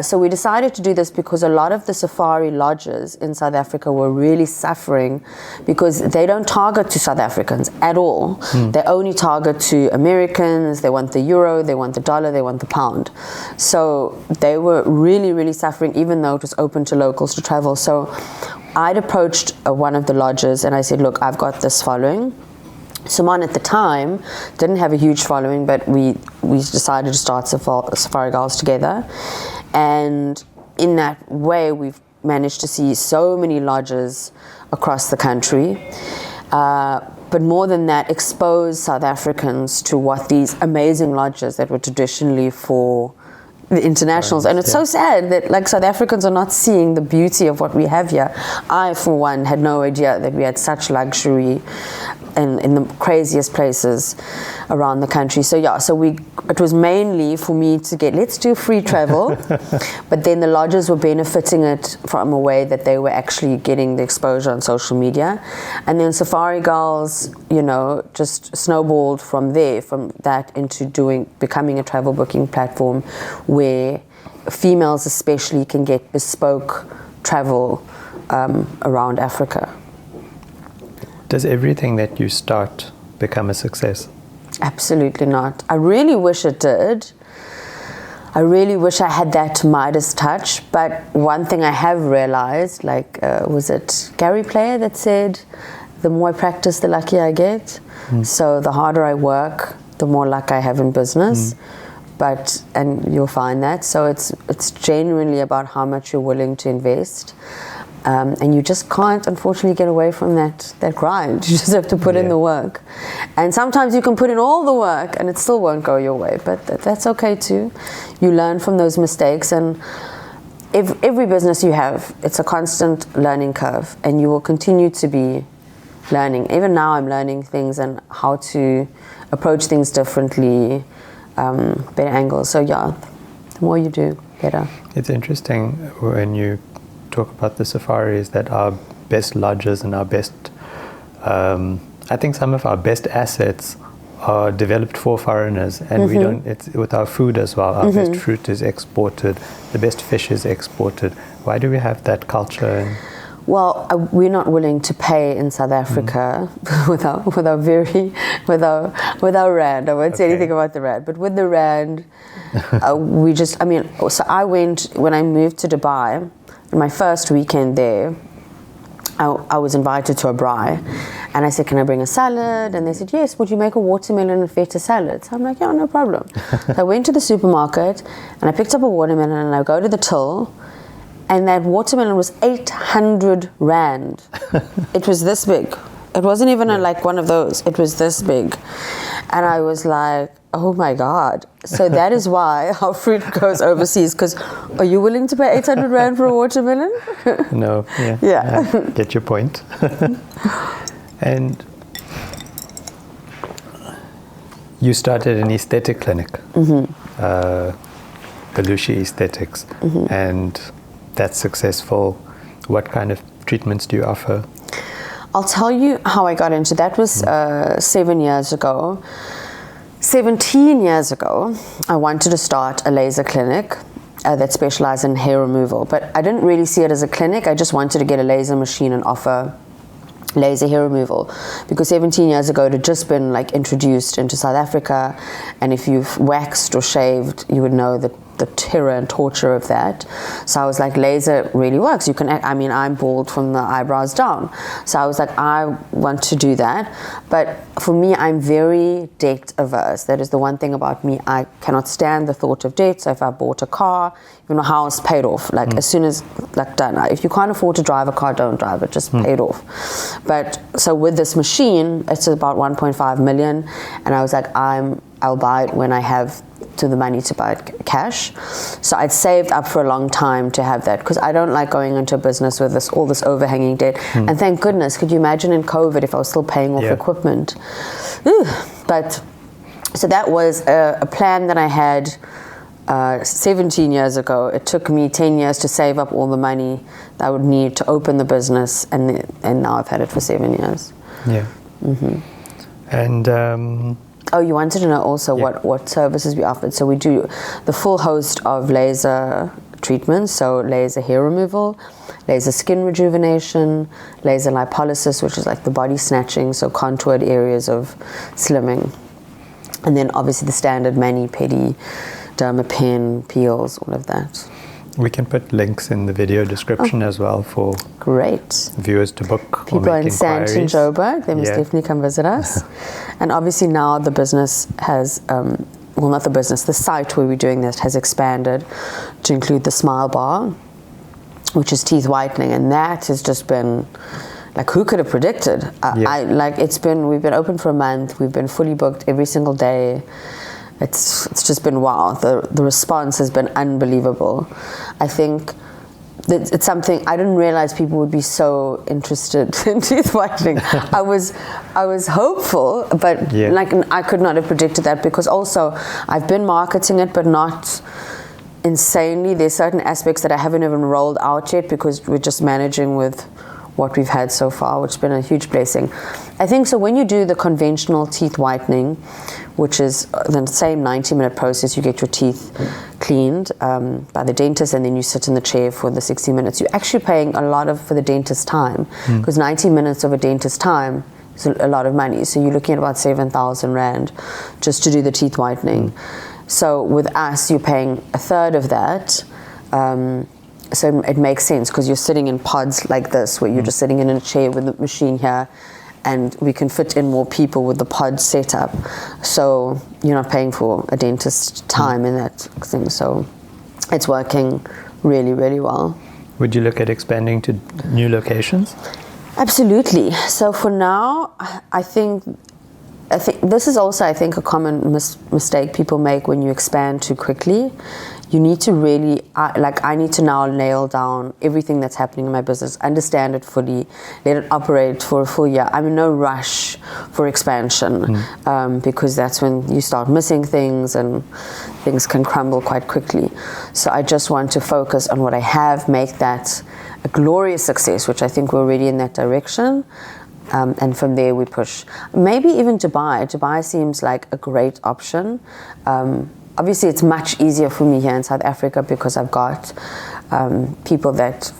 So we decided to do this because a lot of the safari lodges in South Africa were really suffering because they don't target to South Africans at all. They only target to Americans. They want the euro, they want the dollar, they want the pound. So they were really, really suffering, even though it was open to locals to travel. So I'd approached one of the lodges and I said, look, I've got this following. Simone at the time didn't have a huge following, but we decided to start Safari Girls together. And in that way, we've managed to see so many lodges across the country. But more than that, expose South Africans to what these amazing lodges that were traditionally for the internationals. And it's so sad that like South Africans are not seeing the beauty of what we have here. I, for one, had no idea that we had such luxury in the craziest places around the country. So yeah, it was mainly for me to let's do free travel, but then the lodges were benefiting it from a way that they were actually getting the exposure on social media. And then Safari Girls, just snowballed from that into becoming a travel booking platform where females especially can get bespoke travel around Africa. Does everything that you start become a success? Absolutely not. I really wish it did. I really wish I had that Midas touch. But one thing I have realized, was it Gary Player that said, the more I practice, the luckier I get. So the harder I work, the more luck I have in business. And you'll find that. So it's genuinely about how much you're willing to invest. And you just can't, unfortunately, get away from that grind. You just have to put in the work. And sometimes you can put in all the work and it still won't go your way, but that's okay too. You learn from those mistakes, and every business you have, it's a constant learning curve, and you will continue to be learning. Even now I'm learning things and how to approach things differently, better angles. So yeah, the more you do, better. It's interesting when you talk about the safaris that our best lodges and our best, I think some of our best assets are developed for foreigners, and we don't. It's with our food as well. Our best fruit is exported, the best fish is exported. Why do we have that culture? Well, we're not willing to pay in South Africa with our rand. I won't say anything about the rand, but with the rand, so I went when I moved to Dubai. My first weekend there, I was invited to a braai, and I said, can I bring a salad? And they said, yes, would you make a watermelon and feta salad? So I'm like, yeah, no problem. So I went to the supermarket and I picked up a watermelon, and I go to the till, and that watermelon was 800 rand. It was this big. It wasn't even like one of those. It was this big. And I was like, oh my God. So that is why our fruit goes overseas, because are you willing to pay 800 rand for a watermelon? No. Yeah. I get your point. And you started an aesthetic clinic, Belushi Aesthetics, and that's successful. What kind of treatments do you offer? I'll tell you how I got into that. Was 17 years ago, I wanted to start a laser clinic that specialized in hair removal. But I didn't really see it as a clinic. I just wanted to get a laser machine and offer laser hair removal, because 17 years ago it had just been introduced into South Africa, and if you've waxed or shaved, you would know that the terror and torture of that. So I was like, laser really works. You can, I'm bald from the eyebrows down. So I was like, I want to do that. But for me, I'm very debt averse. That is the one thing about me. I cannot stand the thought of debt. So if I bought a car, even a house, paid off. As soon as, done. If you can't afford to drive a car, don't drive it. Just paid off. But so with this machine, it's about 1.5 million. And I was like, I'll buy it when I have the money to buy it cash. So I'd saved up for a long time to have that, because I don't like going into a business with all this overhanging debt. And thank goodness, could you imagine in COVID if I was still paying off equipment? But so that was a plan that I had 17 years ago. It took me 10 years to save up all the money that I would need to open the business, and now I've had it for 7 years. Yeah. And oh, you wanted to know also what services we offered. So we do the full host of laser treatments, so laser hair removal, laser skin rejuvenation, laser lipolysis, which is like the body snatching, so contoured areas of slimming. And then obviously the standard mani, pedi, dermapen, peels, all of that. We can put links in the video description as well for viewers to book. People in Sant and Joburg, they must definitely come visit us. And obviously now the business has, the site where we're doing this has expanded to include the Smile Bar, which is teeth whitening, and that has just been, who could have predicted? We've been open for a month, we've been fully booked every single day. It's just been wow. The response has been unbelievable. I think it's something I didn't realize people would be so interested in teeth whitening. I was hopeful, but like I could not have predicted that, because also I've been marketing it, but not insanely. There's certain aspects that I haven't even rolled out yet because we're just managing with what we've had so far, which has been a huge blessing. I think so when you do the conventional teeth whitening, which is the same 90-minute process, you get your teeth cleaned by the dentist, and then you sit in the chair for the 60 minutes. You're actually paying a lot for the dentist time, because 90 minutes of a dentist time is a lot of money. So you're looking at about 7,000 Rand just to do the teeth whitening. So with us, you're paying a third of that. So it makes sense, because you're sitting in pods like this, where you're just sitting in a chair with the machine here, and we can fit in more people with the pod setup. So you're not paying for a dentist time in that thing. So it's working really, really well. Would you look at expanding to new locations? Absolutely. So for now, I think this is also, I think, a common mistake people make when you expand too quickly. You need to really, I need to now nail down everything that's happening in my business, understand it fully, let it operate for a full year. I'm in no rush for expansion, because that's when you start missing things and things can crumble quite quickly. So I just want to focus on what I have, make that a glorious success, which I think we're already in that direction. And from there we push. Maybe even Dubai. Dubai seems like a great option. Obviously, it's much easier for me here in South Africa because I've got people that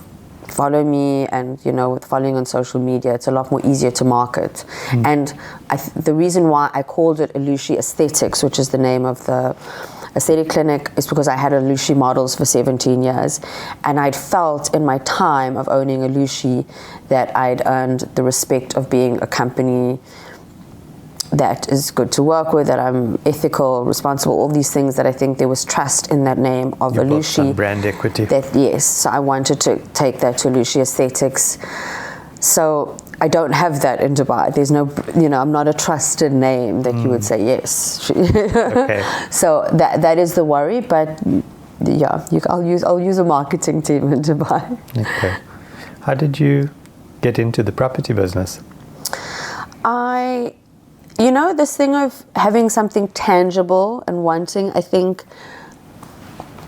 follow me, and with following on social media, it's a lot more easier to market. And the reason why I called it Illustrated Aesthetics, which is the name of the aesthetic clinic, is because I had Illustrated models for 17 years, and I'd felt in my time of owning Illustrated that I'd earned the respect of being a company that is good to work with, that I'm ethical, responsible, all these things that I think there was trust in that name of Illustrated. Brand equity. Yes, so I wanted to take that to Illustrated Aesthetics. So I don't have that in Dubai. There's no, I'm not a trusted name that you would say, yes. Okay. So that is the worry, but yeah, I'll use a marketing team in Dubai. Okay. How did you get into the property business? This thing of having something tangible and wanting, I think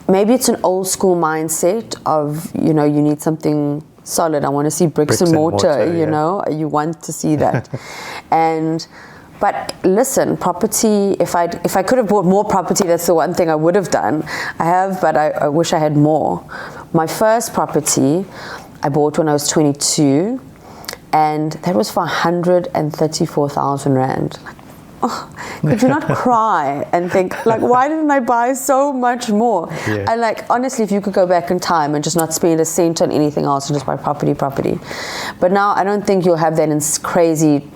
maybe it's an old school mindset of, you need something solid. I want to see bricks and mortar, you want to see that. But listen, property, if I could have bought more property, that's the one thing I would have done. I have, but I wish I had more. My first property I bought when I was 22, and that was for 134,000 Rand. Could you not cry and think, why didn't I buy so much more? Yeah. And honestly, if you could go back in time and just not spend a cent on anything else and just buy property. But now I don't think you'll have that in crazy,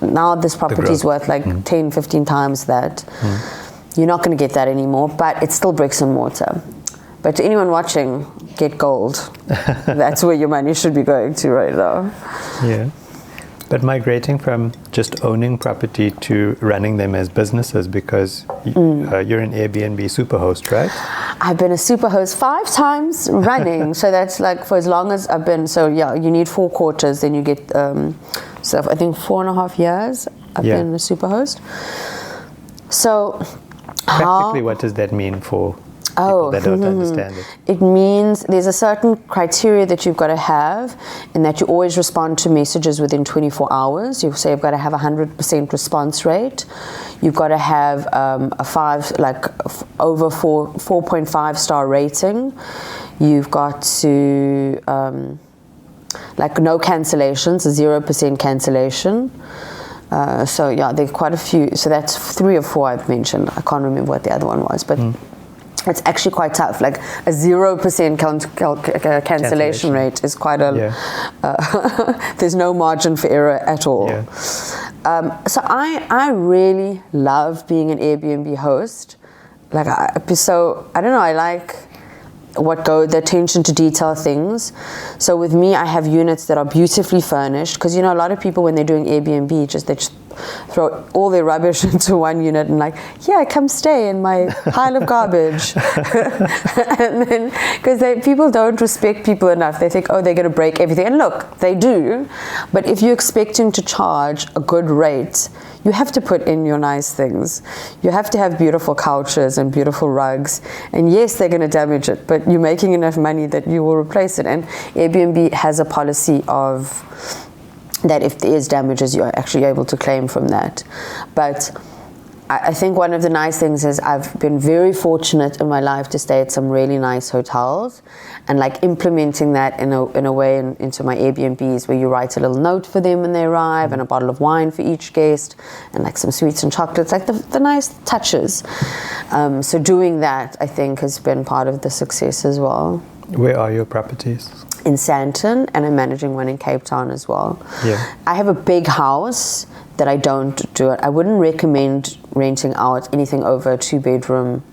now this property is worth 10, 15 times that. You're not going to get that anymore, but it's still bricks and mortar. But to anyone watching, get gold. That's where your money should be going to right now. Yeah. But migrating from just owning property to running them as businesses, because you're an Airbnb superhost, right? I've been a superhost 5 times running. So that's for as long as I've been. So yeah, you need 4 quarters, then you get, so I think 4.5 years I've been a superhost. So practically, what does that mean for people that don't understand it? It means there's a certain criteria that you've got to have, in that you always respond to messages within 24 hours. You say you've got to have 100% response rate. You've got to have over 4.5 star rating. You've got to no cancellations, a 0% cancellation. So yeah, there are quite a few. So that's 3 or 4 I've mentioned. I can't remember what the other one was, but it's actually quite tough. A 0% cancellation rate is quite a. There's no margin for error at all. Yeah. So I really love being an Airbnb host. I don't know. the attention to detail things. So with me, I have units that are beautifully furnished, because a lot of people, when they're doing Airbnb, they just throw all their rubbish into one unit and like, yeah, come stay in my pile of garbage. And then, because people don't respect people enough, they think, oh, they're going to break everything. And look, they do. But if you're expecting to charge a good rate, you have to put in your nice things. You have to have beautiful couches and beautiful rugs. And yes, they're going to damage it, but you're making enough money that you will replace it. And Airbnb has a policy of that if there is damages, you're actually able to claim from that. But I think one of the nice things is I've been very fortunate in my life to stay at some really nice hotels, and like implementing that in a way into my Airbnbs, where you write a little note for them when they arrive, and a bottle of wine for each guest, and like some sweets and chocolates, like the nice touches. So doing that, I think, has been part of the success as well. Where are your properties? In Sandton, and I'm managing one in Cape Town as well. Yeah. I have a big house that I don't do it. I wouldn't recommend renting out anything over a 2-bedroom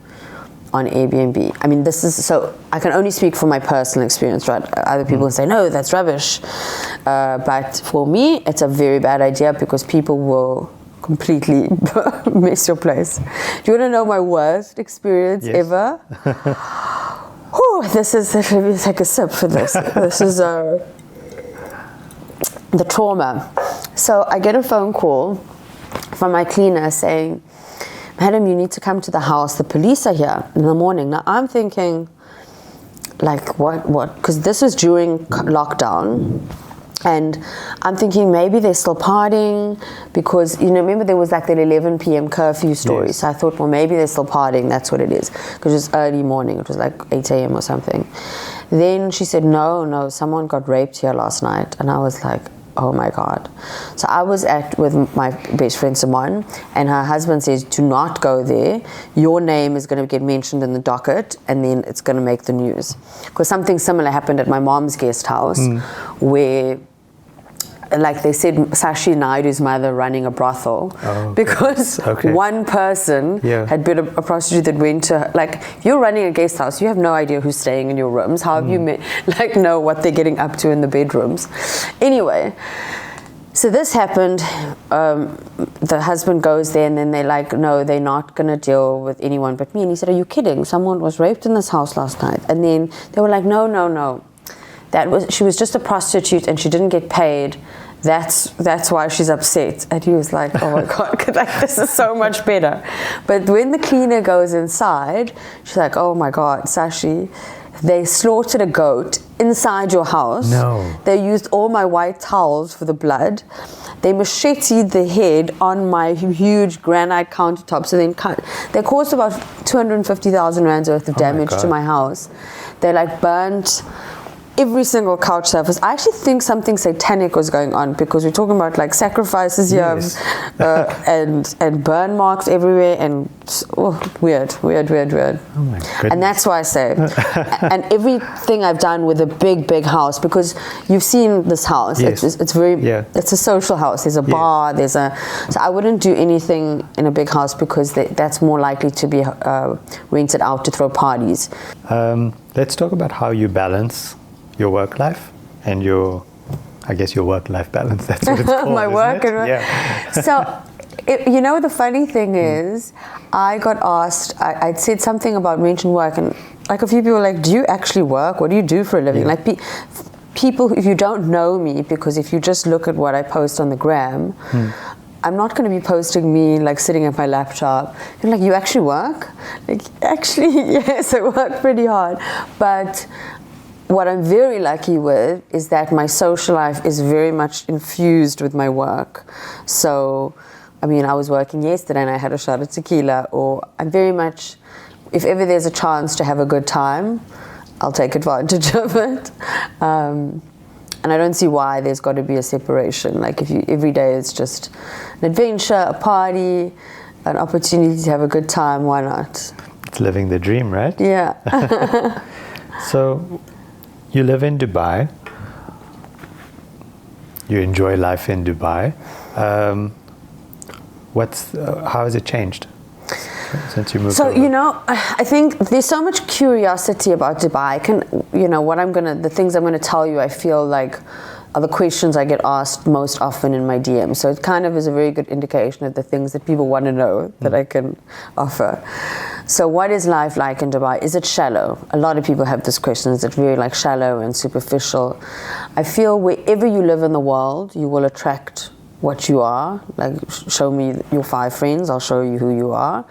on Airbnb. I mean, I can only speak from my personal experience, right? Other people say, no, that's rubbish. But for me, it's a very bad idea, because people will completely mess your place. Do you want to know my worst experience ever? Whew, let me take a sip for this. This is the trauma. So I get a phone call from my cleaner saying, madam, you need to come to the house. The police are here in the morning. Now I'm thinking, like, what? Because this was during lockdown. And I'm thinking maybe they're still partying, because, remember there was like that 11 p.m. curfew story. Yes. So I thought, well, maybe they're still partying. That's what it is. Because it was early morning. It was like 8 a.m. or something. Then she said, no, someone got raped here last night. And I was like, oh my God. So I was with my best friend Simone, and her husband says, do not go there. Your name is going to get mentioned in the docket, and then it's going to make the news. Because something similar happened at my mom's guest house, where, like they said, Shashi Naidoo's mother running a brothel, because one person had been a prostitute that went to, like, you're running a guest house, you have no idea who's staying in your rooms. How have you know what they're getting up to in the bedrooms? Anyway, so this happened. The husband goes there, and then they're like, no, they're not going to deal with anyone but me. And he said, are you kidding? Someone was raped in this house last night. And then they were like, no. She was just a prostitute and she didn't get paid. That's why she's upset. And he was like, oh my God, like, this is so much better. But when the cleaner goes inside, she's like, oh my God, Shashi, they slaughtered a goat inside your house. No. They used all my white towels for the blood. They macheted the head on my huge granite countertops, and then they caused about 250,000 rands worth of damage to my house. They like burnt every single couch surface. I actually think something satanic was going on, because we're talking about like sacrifices here, and burn marks everywhere, and weird. Oh my goodness. And that's why I say, and everything I've done with a big house, because you've seen this house. Yes. It's very, it's a social house. There's a bar. So I wouldn't do anything in a big house, because that's more likely to be rented out to throw parties. Let's talk about how you balance your work life and your work-life balance. That's what it's called. My work and work. So, the funny thing is, I got asked, I'd said something about mention work, and like a few people were like, do you actually work? What do you do for a living? Like people, if you don't know me, because if you just look at what I post on the gram, I'm not going to be posting me like sitting at my laptop. You're like, you actually work? Like, actually, yes, I work pretty hard. But what I'm very lucky with is that my social life is very much infused with my work. So, I mean, I was working yesterday and I had a shot of tequila, or I'm very much, if ever there's a chance to have a good time, I'll take advantage of it. And I don't see why there's got to be a separation. Like, every day is just an adventure, a party, an opportunity to have a good time, why not? It's living the dream, right? Yeah. So, you live in Dubai. You enjoy life in Dubai. How has it changed? since you moved So, over? you know, I think there's so much curiosity about Dubai. The things I'm going to tell you, I feel like are the questions I get asked most often in my DM. So it kind of is a very good indication of the things that people want to know that I can offer. So what is life like in Dubai? Is it shallow? A lot of people have this question. Is it very like shallow and superficial? I feel wherever you live in the world, you will attract what you are. Like, show me your 5 friends, I'll show you who you are.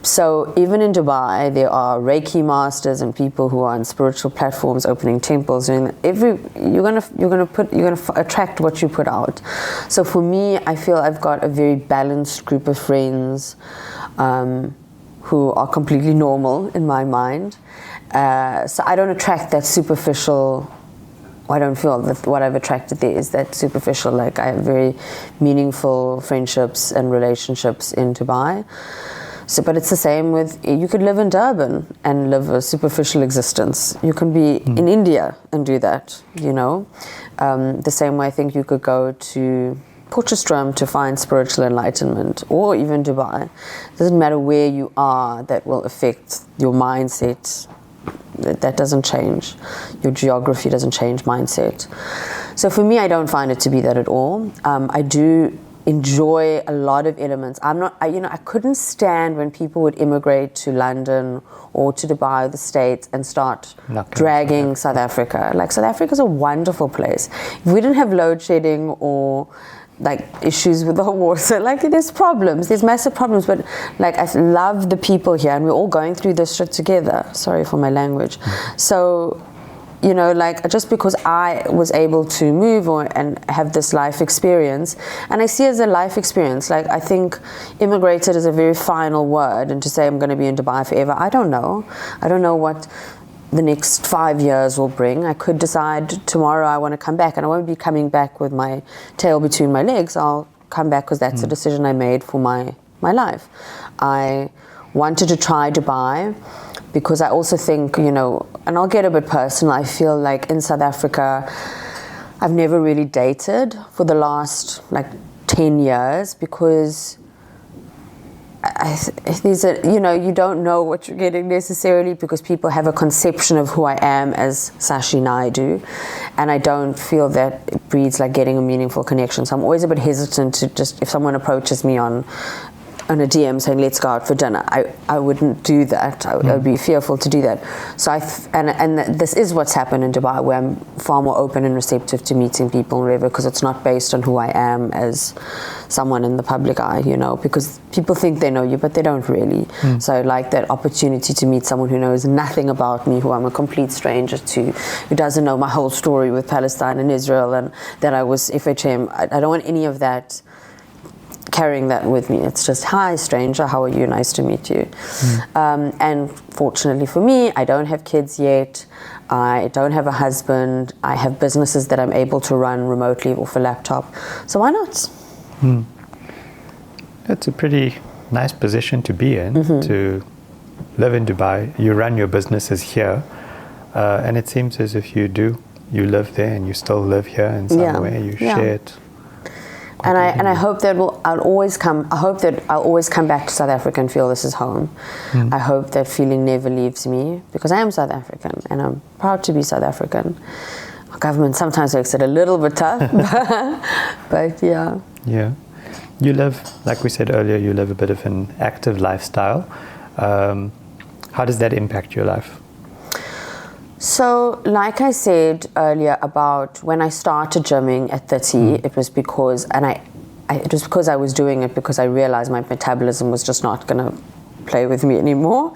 So even in Dubai, there are Reiki masters and people who are on spiritual platforms opening temples, and you're gonna attract what you put out. So for me, I feel I've got a very balanced group of friends who are completely normal in my mind. So I don't attract that superficial. I don't feel that what I've attracted there is that superficial. Like, I have very meaningful friendships and relationships in Dubai. So, but it's the same with, you could live in Durban and live a superficial existence. You can be in India and do that, you know. The same way I think you could go to Potchefstroom to find spiritual enlightenment, or even Dubai. It doesn't matter where you are, that will affect your mindset. That doesn't change. Your geography doesn't change mindset. So for me, I don't find it to be that at all. I do enjoy a lot of elements. I couldn't stand when people would immigrate to London or to Dubai or the States and start dragging South Africa. Like, South Africa's a wonderful place. If we didn't have load shedding or like issues with the water, like, there's massive problems, but like, I love the people here, and we're all going through this shit together. Sorry for my language. So, you know, like, just because I was able to move and have this life experience, and I see it as a life experience, like, I think immigrated is a very final word, and to say I'm going to be in Dubai forever, I don't know what the next 5 years will bring. I could decide tomorrow I want to come back, and I won't be coming back with my tail between my legs. I'll come back because that's a decision I made for my life. I wanted to try Dubai because I also think, you know, and I'll get a bit personal, I feel like in South Africa, I've never really dated for the last like 10 years because you don't know what you're getting necessarily, because people have a conception of who I am as Shashi Naidoo, and I don't feel that it breeds like getting a meaningful connection. So I'm always a bit hesitant to just, if someone approaches me on a DM saying let's go out for dinner, I wouldn't do that. I would be fearful to do that. So this is what's happened in Dubai, where I'm far more open and receptive to meeting people and whatever, because it's not based on who I am as someone in the public eye, you know, because people think they know you, but they don't really. So I like that opportunity to meet someone who knows nothing about me, who I'm a complete stranger to, who doesn't know my whole story with Palestine and Israel, and that I was FHM. I don't want any of that, carrying that with me. It's just, hi stranger, how are you, nice to meet you. And fortunately for me, I don't have kids yet, I don't have a husband, I have businesses that I'm able to run remotely off a laptop, so why not? That's a pretty nice position to be in, to live in Dubai. You run your businesses here, and it seems as if you live there and you still live here in some way, you share it. And I hope that I'll always come back to South Africa and feel this is home. I hope that feeling never leaves me, because I am South African and I'm proud to be South African. Our government sometimes makes it a little bit tough, but yeah. Yeah. You live, like we said earlier, you live a bit of an active lifestyle. How does that impact your life? So, like I said earlier about when I started gymming at 30, it was because, I was doing it because I realized my metabolism was just not going to play with me anymore.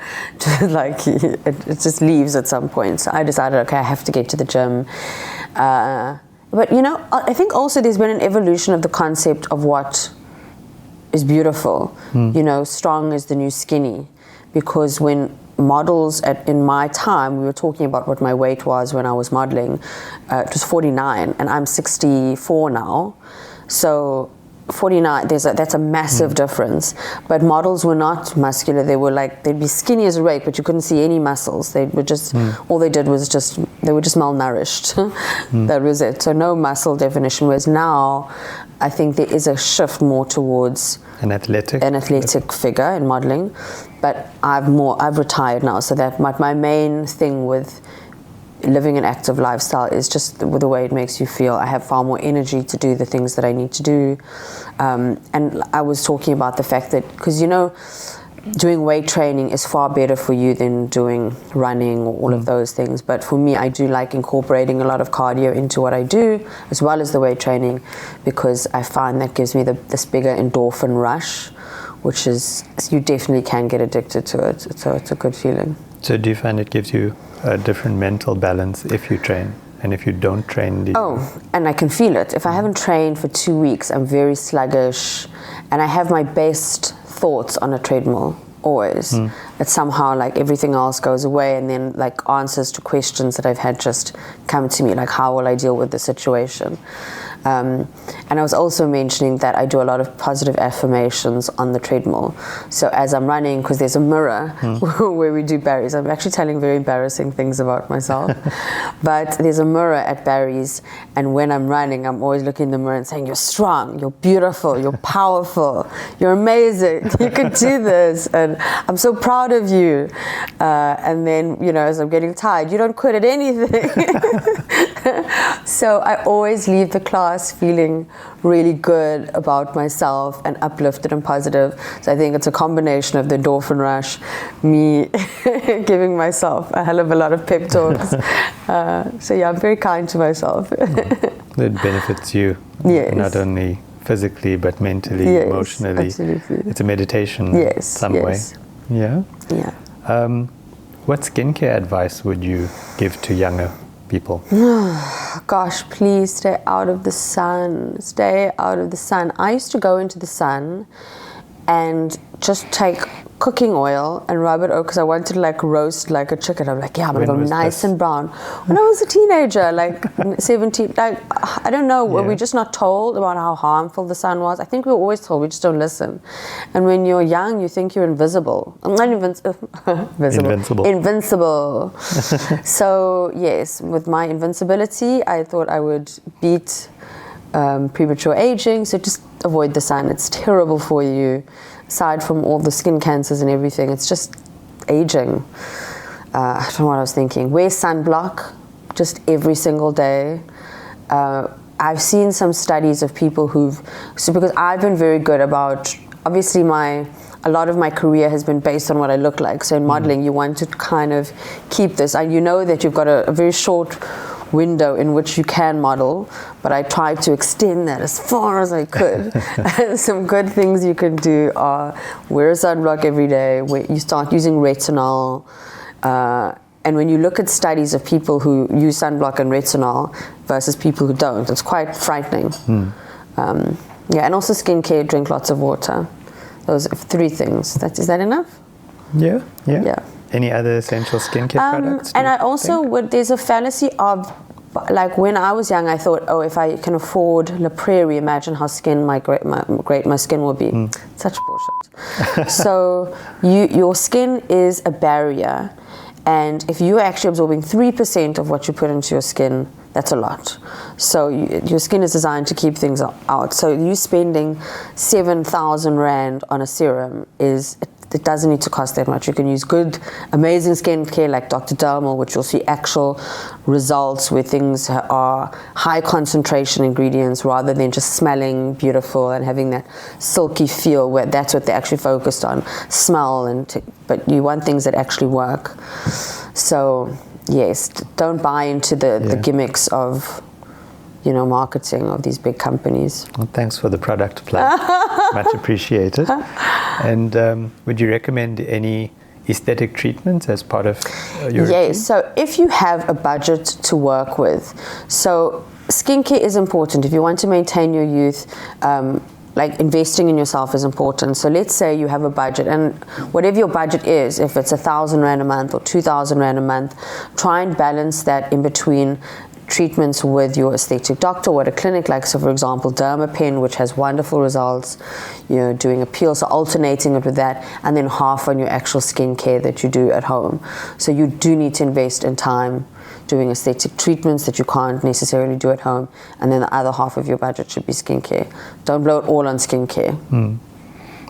Like, it just leaves at some point. So I decided, okay, I have to get to the gym. But, you know, I think also there's been an evolution of the concept of what is beautiful. You know, strong is the new skinny. Because when models in my time, we were talking about what my weight was when I was modeling, it was 49, and I'm 64 now. So 49, that's a massive difference. But models were not muscular. They were like, they'd be skinny as a rake, but you couldn't see any muscles. They were just, all they did was they were just malnourished. That was it. So no muscle definition. Whereas now, I think there is a shift more towards an athletic figure in modeling, but I've retired now, so that my main thing with living an active lifestyle is just the way it makes you feel. I have far more energy to do the things that I need to do, and I was talking about the fact that, because doing weight training is far better for you than doing running or all of those things. But for me, I do like incorporating a lot of cardio into what I do, as well as the weight training, because I find that gives me this bigger endorphin rush, which is, you definitely can get addicted to it. So it's a good feeling. So do you find it gives you a different mental balance if you train? And if you don't train? And I can feel it. If I haven't trained for 2 weeks, I'm very sluggish, and I have my best thoughts on a treadmill always. It's somehow like everything else goes away, and then like answers to questions that I've had just come to me, like how will I deal with the situation. And I was also mentioning that I do a lot of positive affirmations on the treadmill. So as I'm running, because there's a mirror where we do Barry's, I'm actually telling very embarrassing things about myself, but there's a mirror at Barry's, and when I'm running, I'm always looking in the mirror and saying, you're strong, you're beautiful, you're powerful, you're amazing, you can do this, and I'm so proud of you. And then, as I'm getting tired, you don't quit at anything. So I always leave the class feeling really good about myself and uplifted and positive. So I think it's a combination of the endorphin rush, me giving myself a hell of a lot of pep talks. So yeah, I'm very kind to myself. It benefits you, not only physically but mentally, emotionally. Absolutely. It's a meditation in some way. Yeah? Yeah. What skincare advice would you give to younger people? Gosh, please stay out of the sun. Stay out of the sun. I used to go into the sun and just take cooking oil and rub it over, because I wanted to like roast like a chicken. I'm like, I'm gonna go nice and brown. When I was a teenager, like 17, like I don't know, were we just not told about how harmful the sun was? I think we were always told, we just don't listen. And when you're young, you think you're invisible. I'm not invincible. So yes, with my invincibility, I thought I would beat premature aging. So just avoid the sun. It's terrible for you. Aside from all the skin cancers and everything, it's just aging. I don't know what I was thinking. Wear sunblock just every single day. I've seen some studies of people because I've been very good about, obviously a lot of my career has been based on what I look like. So in modeling, you want to kind of keep this, and you know that you've got a very short window in which you can model, but I tried to extend that as far as I could. And some good things you can do are wear a sunblock every day, you start using retinol, and when you look at studies of people who use sunblock and retinol versus people who don't, it's quite frightening. And also skincare, drink lots of water. Those 3 things. Is that enough? Yeah. Any other essential skincare products? And I also there's a fallacy of, like when I was young, I thought, if I can afford La Prairie, imagine how great my skin will be. Such bullshit. So your skin is a barrier, and if you're actually absorbing 3% of what you put into your skin, that's a lot. So your skin is designed to keep things out. So you spending 7,000 Rand on a serum it doesn't need to cost that much. You can use good, amazing skincare like Dr. Dermal, which you'll see actual results where things are high concentration ingredients rather than just smelling beautiful and having that silky feel, where that's what they actually focused on, smell, but you want things that actually work. So yes, don't buy into the gimmicks of marketing of these big companies. Well, thanks for the product plug. Much appreciated. And would you recommend any aesthetic treatments as part of your routine? Yes, so if you have a budget to work with, so skincare is important. If you want to maintain your youth, like investing in yourself is important. So let's say you have a budget, and whatever your budget is, if it's 1,000 Rand a month or 2,000 Rand a month, try and balance that in between treatments with your aesthetic doctor or at a clinic, like, so for example, Dermapen, which has wonderful results, doing a peel, so alternating it with that, and then half on your actual skincare that you do at home. So you do need to invest in time doing aesthetic treatments that you can't necessarily do at home, and then the other half of your budget should be skincare. Don't blow it all on skincare.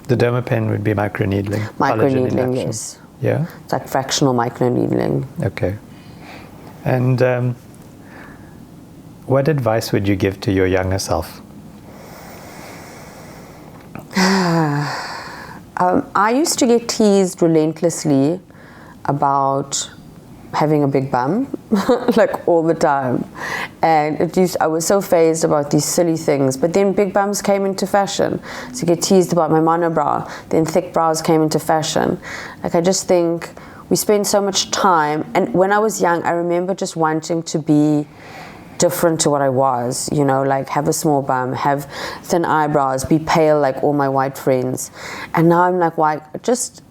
The dermapen would be microneedling. Microneedling, yes. Yeah? It's like fractional microneedling. Okay. And what advice would you give to your younger self? I used to get teased relentlessly about having a big bum, like all the time. And I was so fazed about these silly things. But then big bums came into fashion. So you get teased about my monobrow. Then thick brows came into fashion. Like, I just think we spend so much time. And when I was young, I remember just wanting to be different to what I was, you know, like have a small bum, have thin eyebrows, be pale like all my white friends. And now I'm like, why? Just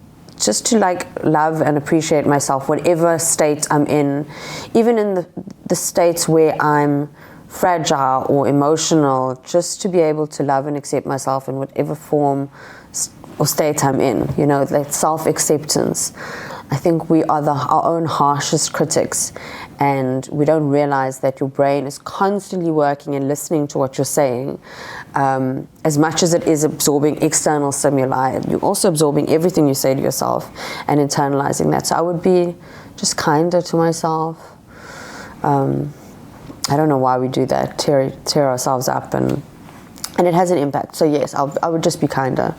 to like love and appreciate myself, whatever state I'm in, even in the states where I'm fragile or emotional, just to be able to love and accept myself in whatever form or state I'm in, you know, like self-acceptance. I think we are our own harshest critics, and we don't realize that your brain is constantly working and listening to what you're saying. As much as it is absorbing external stimuli, you're also absorbing everything you say to yourself and internalizing that. So I would be just kinder to myself. I don't know why we do that, tear ourselves up, and it has an impact. So yes, I would just be kinder,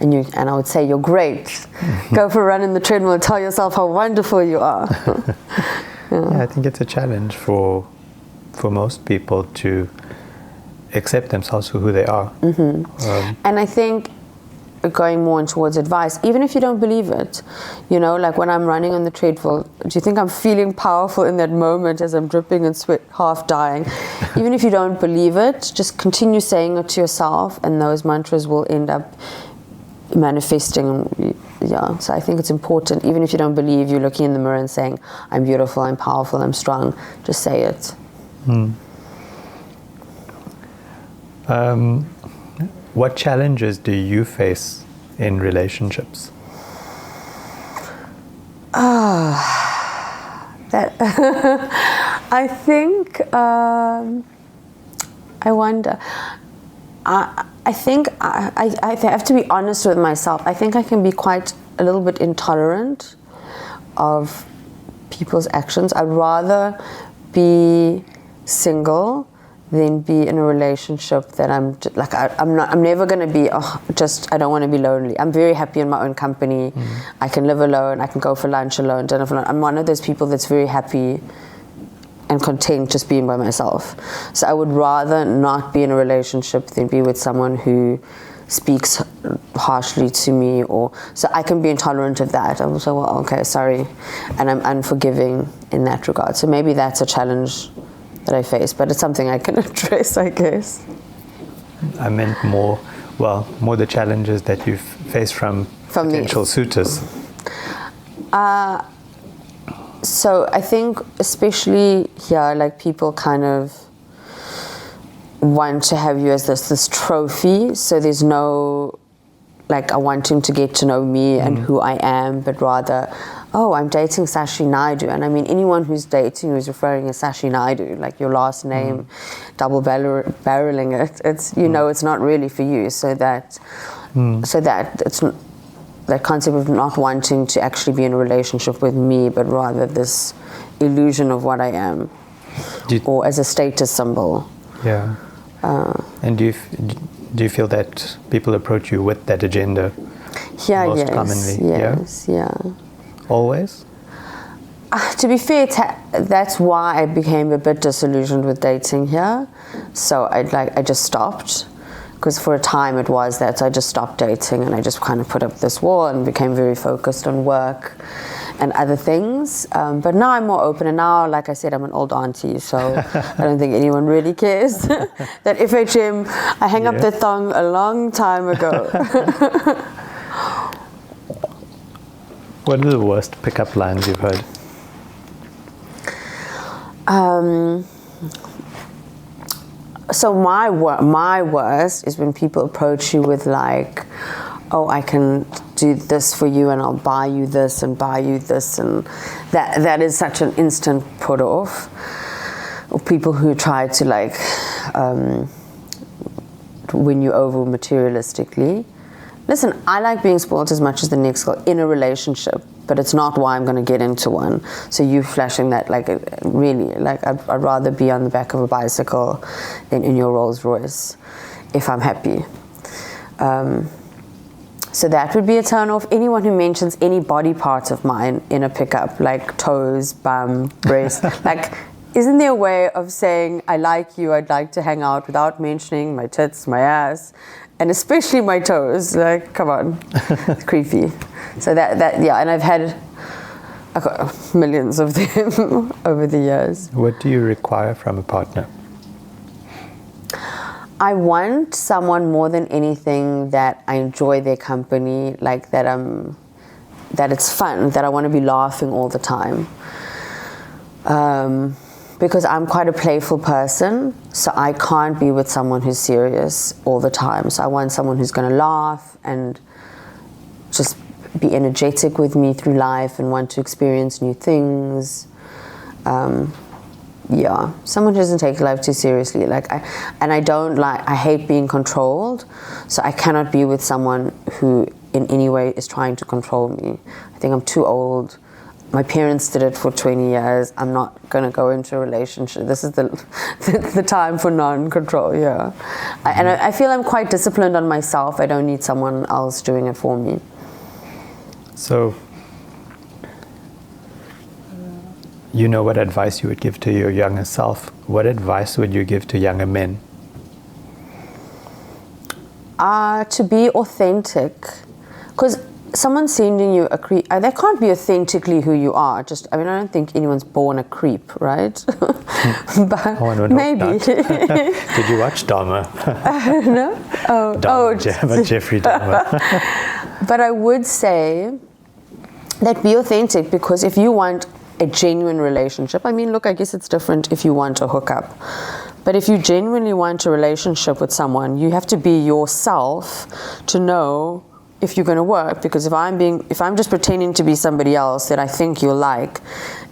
and I would say, you're great. Go for a run in the treadmill and tell yourself how wonderful you are. Yeah, I think it's a challenge for most people to accept themselves for who they are. And I think, going more towards advice, even if you don't believe it, you know, like when I'm running on the treadmill, do you think I'm feeling powerful in that moment as I'm dripping in sweat, half dying? Even if you don't believe it, just continue saying it to yourself, and those mantras will end up manifesting. Yeah, so I think it's important, even if you don't believe, you're looking in the mirror and saying, I'm beautiful, I'm powerful, I'm strong. Just say it. What challenges do you face in relationships? I think, I wonder. I think I have to be honest with myself. I think I can be quite a little bit intolerant of people's actions. I'd rather be single than be in a relationship that I'm never going to be, I don't want to be lonely. I'm very happy in my own company. I can live alone. I can go for lunch alone, dinner alone. I'm one of those people that's very happy and content just being by myself. So I would rather not be in a relationship than be with someone who speaks harshly to me, so I can be intolerant of that. I'm so, well, okay, sorry. And I'm unforgiving in that regard. So maybe that's a challenge that I face, but it's something I can address, I guess. I meant more the challenges that you've faced from potential suitors. So I think especially here, like, people kind of want to have you as this trophy. So there's no, like, I want him to get to know me and who I am, but rather, I'm dating Shashi Naidoo. And I mean, anyone who's dating who's referring as Shashi Naidoo, like your last name, double barreling it, it's, you know, it's not really for you. So that it's that concept of not wanting to actually be in a relationship with me, but rather this illusion of what I am, or as a status symbol. Yeah. And do you feel that people approach you with that agenda? Yeah, most yes, commonly? Yes, yeah. Always? To be fair, that's why I became a bit disillusioned with dating here. So I just stopped, because for a time it was that. So I just stopped dating, and I just kind of put up this wall and became very focused on work and other things. But now I'm more open, and now, like I said, I'm an old auntie, so I don't think anyone really cares. That FHM, I hang up the thong a long time ago. What are the worst pickup lines you've heard? So my worst is when people approach you with like, I can do this for you and I'll buy you this and buy you this, and that is such an instant put off. Or people who try to like win you over materialistically. Listen, I like being spoiled as much as the next girl in a relationship, but it's not why I'm going to get into one. So you flashing that, like, really, like, I'd rather be on the back of a bicycle than in your Rolls Royce if I'm happy. So that would be a turn off. Anyone who mentions any body part of mine in a pickup, like toes, bum, breast, like, isn't there a way of saying, I like you, I'd like to hang out, without mentioning my tits, my ass, and especially my toes? Like, come on, it's creepy. So that yeah, and I've got millions of them over the years. What do you require from a partner? I want someone more than anything that I enjoy their company, like that it's fun, that I want to be laughing all the time. Because I'm quite a playful person, so I can't be with someone who's serious all the time. So I want someone who's going to laugh and just be energetic with me through life and want to experience new things. Yeah, someone who doesn't take life too seriously. I hate being controlled, so I cannot be with someone who in any way is trying to control me. I think I'm too old. My parents did it for 20 years. I'm not going to go into a relationship. This is the time for non-control, yeah. And I feel I'm quite disciplined on myself. I don't need someone else doing it for me. So, you know what advice you would give to your younger self. What advice would you give to younger men? To be authentic. Because someone sending you a creep, they can't be authentically who you are. I don't think anyone's born a creep, right? But maybe. Did you watch Dahmer? No? Dahmer, Jeffrey Dahmer. But I would say that be authentic, because if you want a genuine relationship, I guess it's different if you want a hookup. But if you genuinely want a relationship with someone, you have to be yourself to know if you're going to work. Because if I'm just pretending to be somebody else that I think you'll like,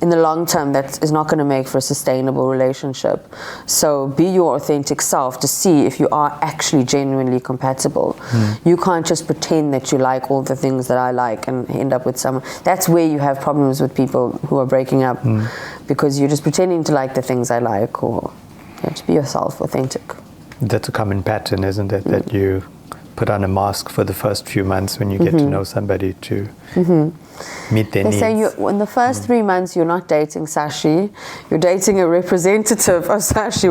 in the long term, that is not going to make for a sustainable relationship. So be your authentic self to see if you are actually genuinely compatible. You can't just pretend that you like all the things that I like and end up with someone. That's where you have problems with people who are breaking up, because you're just pretending to like the things I like. Or you have to be yourself, authentic. That's a common pattern, isn't it? That you put on a mask for the first few months when you get to know somebody to meet their needs. They say in the first 3 months you're not dating Shashi, you're dating a representative of Shashi.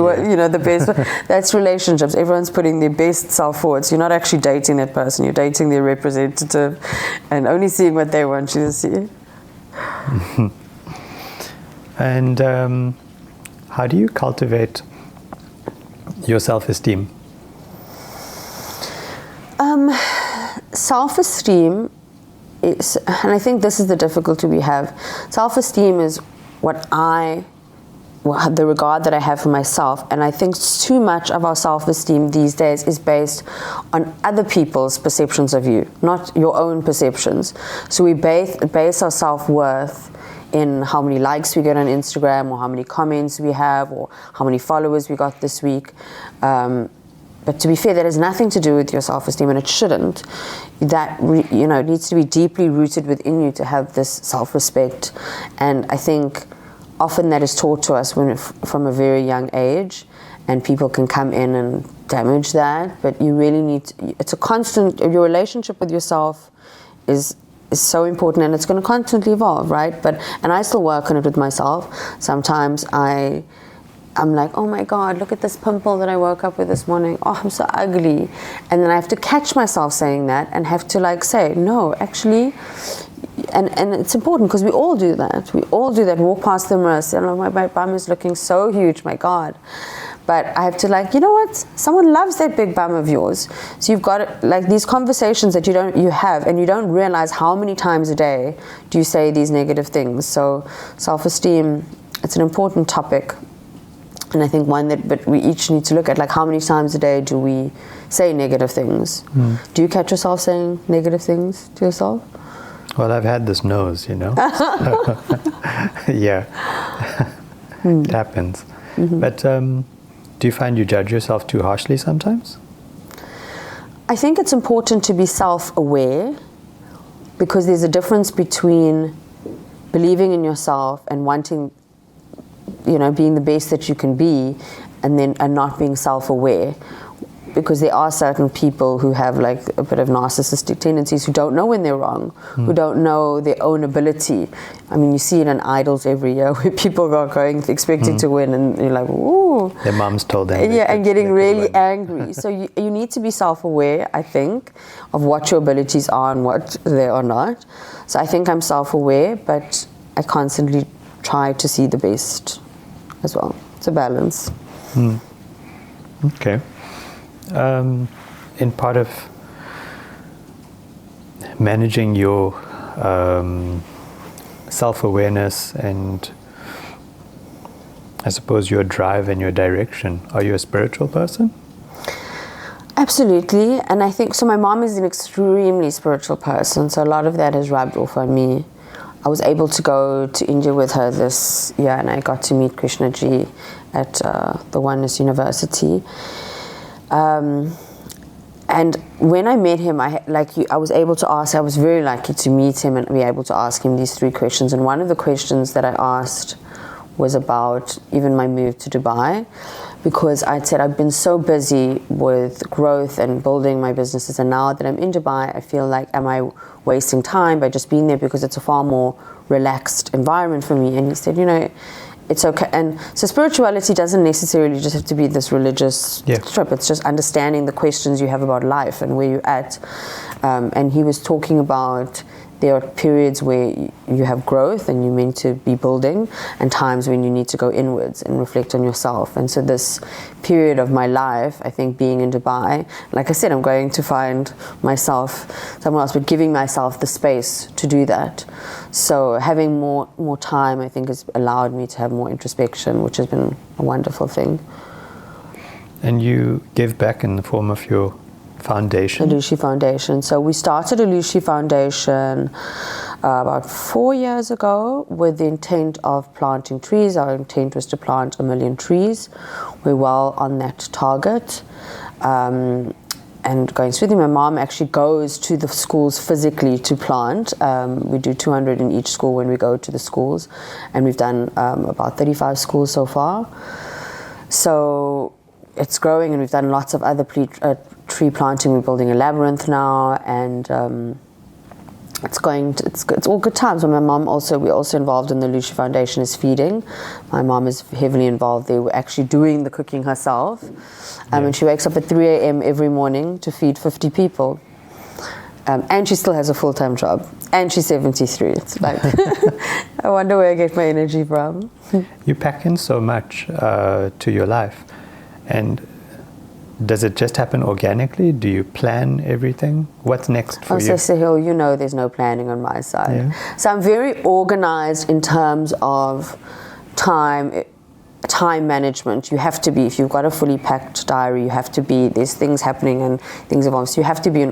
The best. That's relationships. Everyone's putting their best self forward. So you're not actually dating that person. You're dating their representative, and only seeing what they want you to see. And how do you cultivate your self-esteem? Self-esteem is, and I think this is the difficulty we have. Self-esteem is the regard that I have for myself, and I think too much of our self-esteem these days is based on other people's perceptions of you, not your own perceptions. So we base our self-worth in how many likes we get on Instagram, or how many comments we have, or how many followers we got this week. But to be fair, that has nothing to do with your self-esteem, and it shouldn't. That it needs to be deeply rooted within you to have this self-respect. And I think often that is taught to us from a very young age, and people can come in and damage that. But you really need it's a constant. Your relationship with yourself is so important, and it's going to constantly evolve, right? And I still work on it with myself. Sometimes I'm like, oh my God, look at this pimple that I woke up with this morning. Oh, I'm so ugly. And then I have to catch myself saying that and have to say, no, actually, and it's important, because we all do that. We all do that. Walk past the mirror, say, oh, my bum is looking so huge, my God. But I have to you know what? Someone loves that big bum of yours. So you've got these conversations that you have, and you don't realize how many times a day do you say these negative things. So self-esteem, it's an important topic. And I think but we each need to look at, like, how many times a day do we say negative things? Do you catch yourself saying negative things to yourself? Well, I've had this nose, Yeah, it happens. But do you find you judge yourself too harshly sometimes? I think it's important to be self-aware, because there's a difference between believing in yourself and wanting, being the best that you can be, and not being self-aware. Because there are certain people who have, like, a bit of narcissistic tendencies, who don't know when they're wrong, who don't know their own ability. I mean, you see it in Idols every year, where people are going expecting to win, and you're like, ooh. Their moms told them. Yeah, and getting really angry. So you need to be self-aware, I think, of what your abilities are and what they are not. So I think I'm self-aware, but I constantly try to see the best as well. It's a balance. Okay. In part of managing your self-awareness and, I suppose, your drive and your direction, are you a spiritual person? Absolutely. And I think, so my mom is an extremely spiritual person, so a lot of that has rubbed off on me. I was able to go to India with her this year, and I got to meet Krishnaji at the Oneness University. And when I met him, I was able to ask, I was very lucky to meet him and be able to ask him these 3 questions. And one of the questions that I asked was about even my move to Dubai, because I'd said I've been so busy with growth and building my businesses, and now that I'm in Dubai, I feel like, am I wasting time by just being there, because it's a far more relaxed environment for me? And he said, it's okay. And so spirituality doesn't necessarily just have to be this religious trip. It's just understanding the questions you have about life and where you're at. And he was talking about, there are periods where you have growth and you're meant to be building, and times when you need to go inwards and reflect on yourself. And so this period of my life, I think, being in Dubai, like I said, I'm going to find myself somewhere else, but giving myself the space to do that. So having more time, I think, has allowed me to have more introspection, which has been a wonderful thing. And you give back in the form of your foundation? Ilushi Foundation. So we started Ilushi Foundation about 4 years ago with the intent of planting trees. Our intent was to plant 1 million trees. We're well on that target. And going smoothly, my mom actually goes to the schools physically to plant. We do 200 in each school when we go to the schools, and we've done about 35 schools so far. So it's growing, and we've done lots of other tree planting. We're building a labyrinth now, and it's all good times. We're also involved in the Ilushi Foundation is feeding. My mom is heavily involved there. We're actually doing the cooking herself, and she wakes up at 3 a.m. every morning to feed 50 people. And she still has a full-time job, and she's 73. It's like, I wonder where I get my energy from. You pack in so much to your life, and does it just happen organically? Do you plan everything? What's next for you? So Sahil, there's no planning on my side. Yeah. So I'm very organized in terms of time management. You have to be, if you've got a fully packed diary, you have to be, there's things happening and things evolve. So you have to be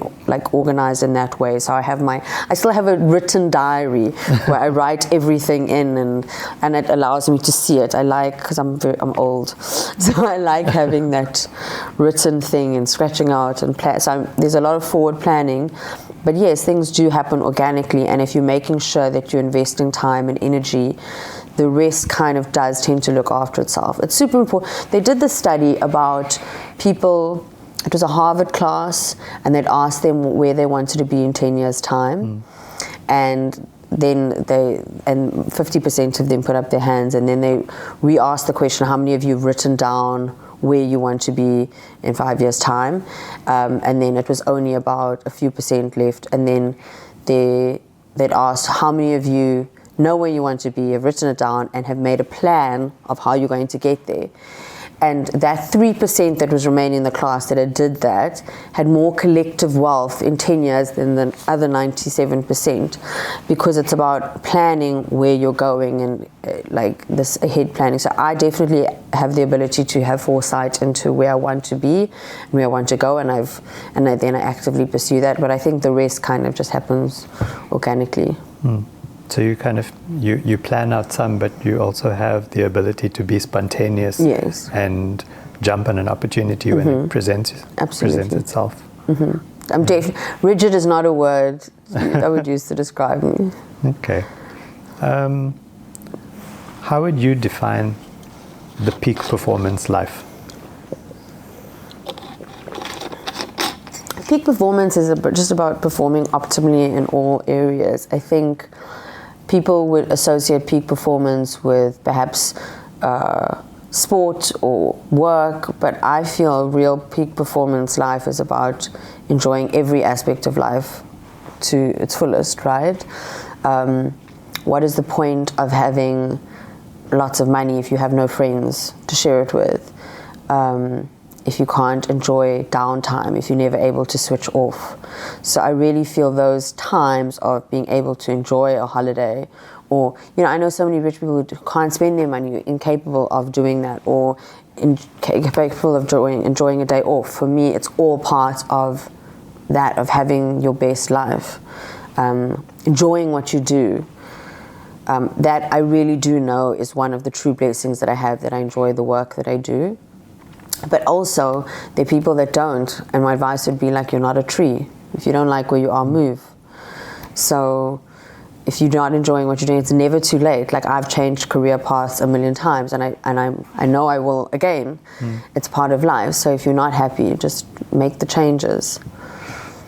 organized in that way. So I still have a written diary where I write everything in, and it allows me to see it. I like, because I'm old, so I like having that written thing and scratching out and plan. So there's a lot of forward planning. But yes, things do happen organically, and if you're making sure that you're investing time and energy, the rest kind of does tend to look after itself. It's super important. They did this study about people, it was a Harvard class, and they'd asked them where they wanted to be in 10 years' time. And then 50% of them put up their hands, and then they re-asked the question, how many of you have written down where you want to be in 5 years' time? And then it was only about a few percent left. And then they'd asked, how many of you know where you want to be, have written it down, and have made a plan of how you're going to get there? And that 3% that was remaining in the class that had did that had more collective wealth in 10 years than the other 97%, because it's about planning where you're going and like this ahead planning. So I definitely have the ability to have foresight into where I want to be and where I want to go, and then I actively pursue that. But I think the rest kind of just happens organically. So you kind of you plan out some, but you also have the ability to be spontaneous, yes, and jump on an opportunity when it presents itself. I'm rigid is not a word I would use to describe me. Okay. How would you define the peak performance life? Peak performance is just about performing optimally in all areas. I think people would associate peak performance with perhaps sport or work, but I feel real peak performance life is about enjoying every aspect of life to its fullest, right? What is the point of having lots of money if you have no friends to share it with? If you can't enjoy downtime, if you're never able to switch off. So I really feel those times of being able to enjoy a holiday, or, I know so many rich people who can't spend their money, incapable of doing that, or incapable of enjoying a day off. For me, it's all part of that, of having your best life, enjoying what you do. That I really do know is one of the true blessings that I have, that I enjoy the work that I do. But also, there are people that don't, and my advice would be like, you're not a tree. If you don't like where you are, move. So if you're not enjoying what you're doing, it's never too late. Like, I've changed career paths a million times, and I know I will again. It's part of life. So if you're not happy, just make the changes.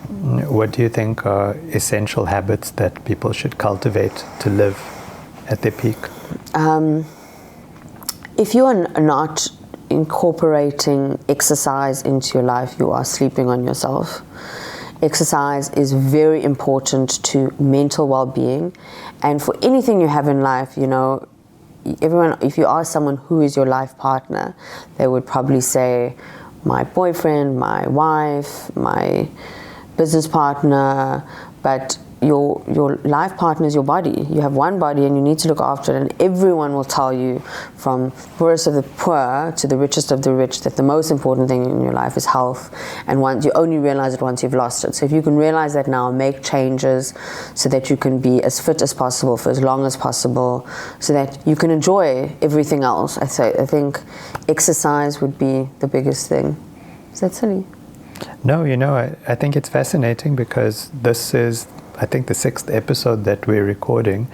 What do you think are essential habits that people should cultivate to live at their peak? If you are not incorporating exercise into your life, you are sleeping on yourself. Exercise is very important to mental well-being, and for anything you have in life. Everyone, if you ask someone who is your life partner, they would probably say my boyfriend, my wife, my business partner, but your life partner is your body. You have one body and you need to look after it, and everyone will tell you, from poorest of the poor to the richest of the rich, that the most important thing in your life is health, and you only realize it once you've lost it. So if you can realize that now, make changes so that you can be as fit as possible for as long as possible, so that you can enjoy everything else. I think exercise would be the biggest thing. Is that silly? No, I think it's fascinating, because this is, I think, the 6th episode that we're recording,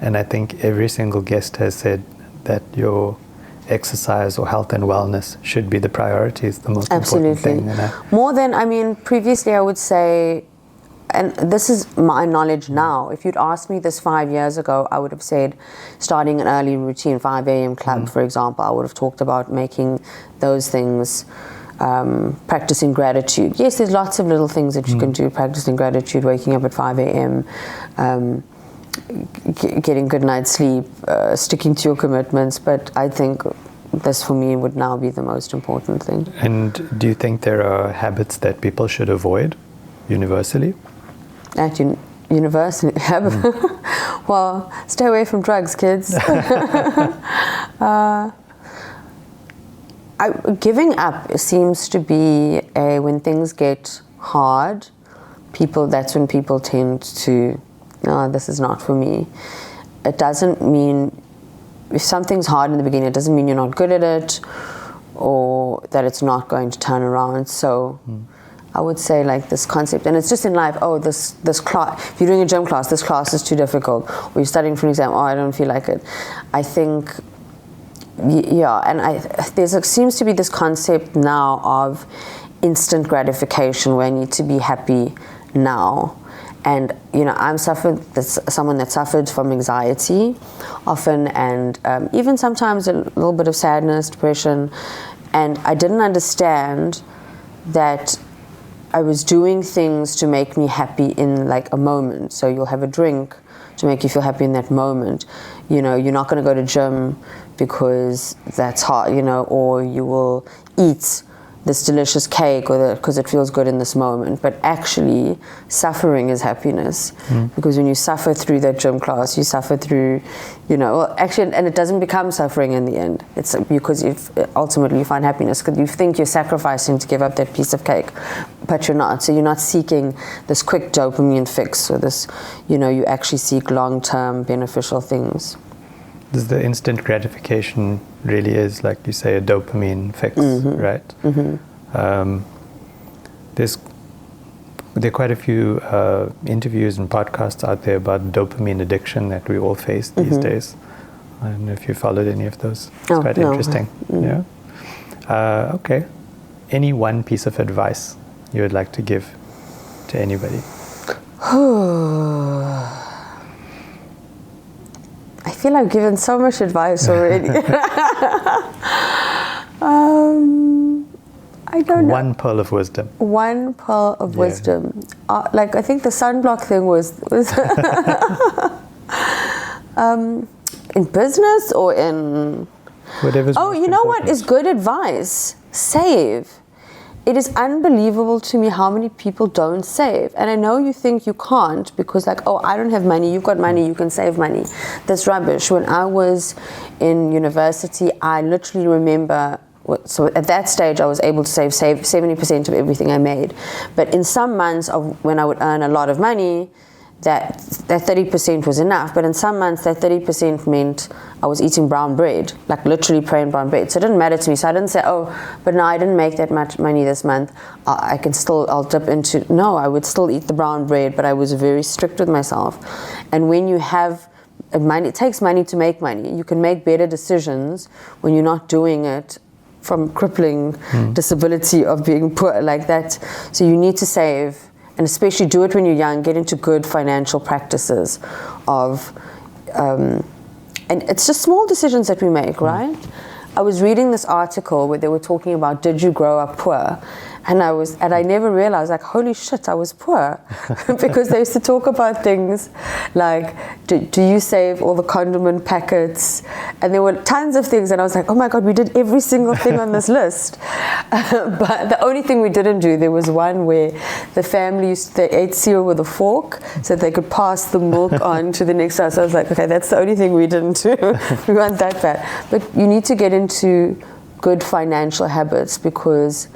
and I think every single guest has said that your exercise or health and wellness should be the priority, is the most important thing. More than, previously I would say, and this is my knowledge now, if you'd asked me this 5 years ago, I would have said starting an early routine, 5 a.m. club, for example. I would have talked about making those things. Practicing gratitude. Yes, there's lots of little things that you can do. Practicing gratitude, waking up at 5 a.m., getting good night's sleep, sticking to your commitments. But I think this, for me, would now be the most important thing. And do you think there are habits that people should avoid universally? Universally? Well, stay away from drugs, kids. Giving up seems to be when things get hard, that's when people tend to, no, this is not for me. It doesn't mean, if something's hard in the beginning, it doesn't mean you're not good at it, or that it's not going to turn around. So I would say, like, this concept, and it's just in life, this class, if you're doing a gym class, this class is too difficult, or you're studying for an exam, I don't feel like it. I think, and there seems to be this concept now of instant gratification, where I need to be happy now. And I'm someone that suffered from anxiety often, and even sometimes a little bit of sadness, depression, and I didn't understand that I was doing things to make me happy in, like, a moment. So you'll have a drink to make you feel happy in that moment. you know, you're not going to go to gym because that's hard, you know, or you will eat this delicious cake or because it feels good in this moment. But actually, suffering is happiness. Because when you suffer through that gym class, you suffer through, you know, well, actually, and it doesn't become suffering in the end. It's because ultimately you find happiness because you think you're sacrificing to give up that piece of cake, but you're not. So you're not seeking this quick dopamine fix or this, you know, you actually seek long-term beneficial things. The instant gratification really is, like you say, a dopamine fix, right? There are quite a few interviews and podcasts out there about dopamine addiction that we all face these days. I don't know if you followed any of those. It's quite interesting. Yeah. Okay. Any one piece of advice you would like to give to anybody? I feel I've given so much advice already. I don't know. One pearl of wisdom. One pearl of wisdom. Like I think the sunblock thing was in business or in whatever's. Oh, you know what is good advice? Save. It is unbelievable to me how many people don't save. And I know you think you can't because like, oh, I don't have money, you've got money, you can save money. That's rubbish. When I was in university, I literally remember, so at that stage I was able to save 70% of everything I made. But in some months of when I would earn a lot of money, that 30% was enough, but in some months that 30% meant I was eating brown bread, like literally plain brown bread. So it didn't matter to me. So I didn't say, oh, but no, I didn't make that much money this month. I'll dip into, no, I would still eat the brown bread, but I was very strict with myself. And when you have money, it takes money to make money. You can make better decisions when you're not doing it from crippling disability of being poor like that. So you need to save. And especially do it when you're young, get into good financial practices of, and it's just small decisions that we make, right? I was reading this article where they were talking about, did you grow up poor? And I never realized, like, holy shit, I was poor. Because they used to talk about things like, do you save all the condiment packets? And there were tons of things, and I was like, oh my God, we did every single thing on this list. But the only thing we didn't do, there was one where the family they ate cereal with a fork so they could pass the milk on to the next house. So I was like, okay, that's the only thing we didn't do. We weren't that bad. But you need to get into good financial habits because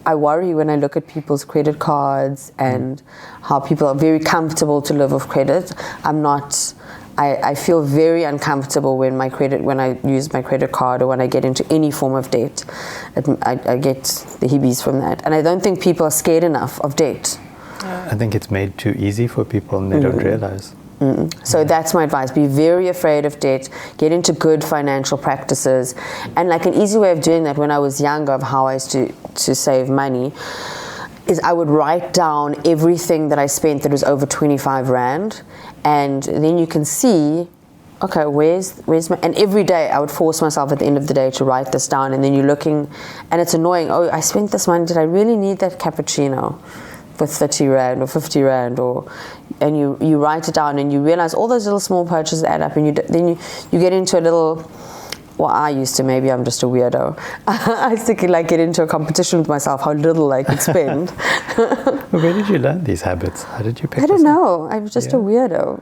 I worry when I look at people's credit cards and how people are very comfortable to live off credit. I feel very uncomfortable when I use my credit card or when I get into any form of debt. I get the heebies from that. And I don't think people are scared enough of debt. I think it's made too easy for people and they don't realize. So that's my advice. Be very afraid of debt. Get into good financial practices. And like an easy way of doing that when I was younger of how I used to save money is I would write down everything that I spent that was over 25 Rand. And then you can see, okay, where's my, and every day I would force myself at the end of the day to write this down. And then you're looking, and it's annoying. Oh, I spent this money. Did I really need that cappuccino for 30 Rand or 50 Rand? And you write it down and you realize all those little small purchases add up, and then you get into a little, well, I used to, maybe I'm just a weirdo. I used to get into a competition with myself, how little I could spend. Where did you learn these habits? How did you pick I don't know. I'm just a weirdo.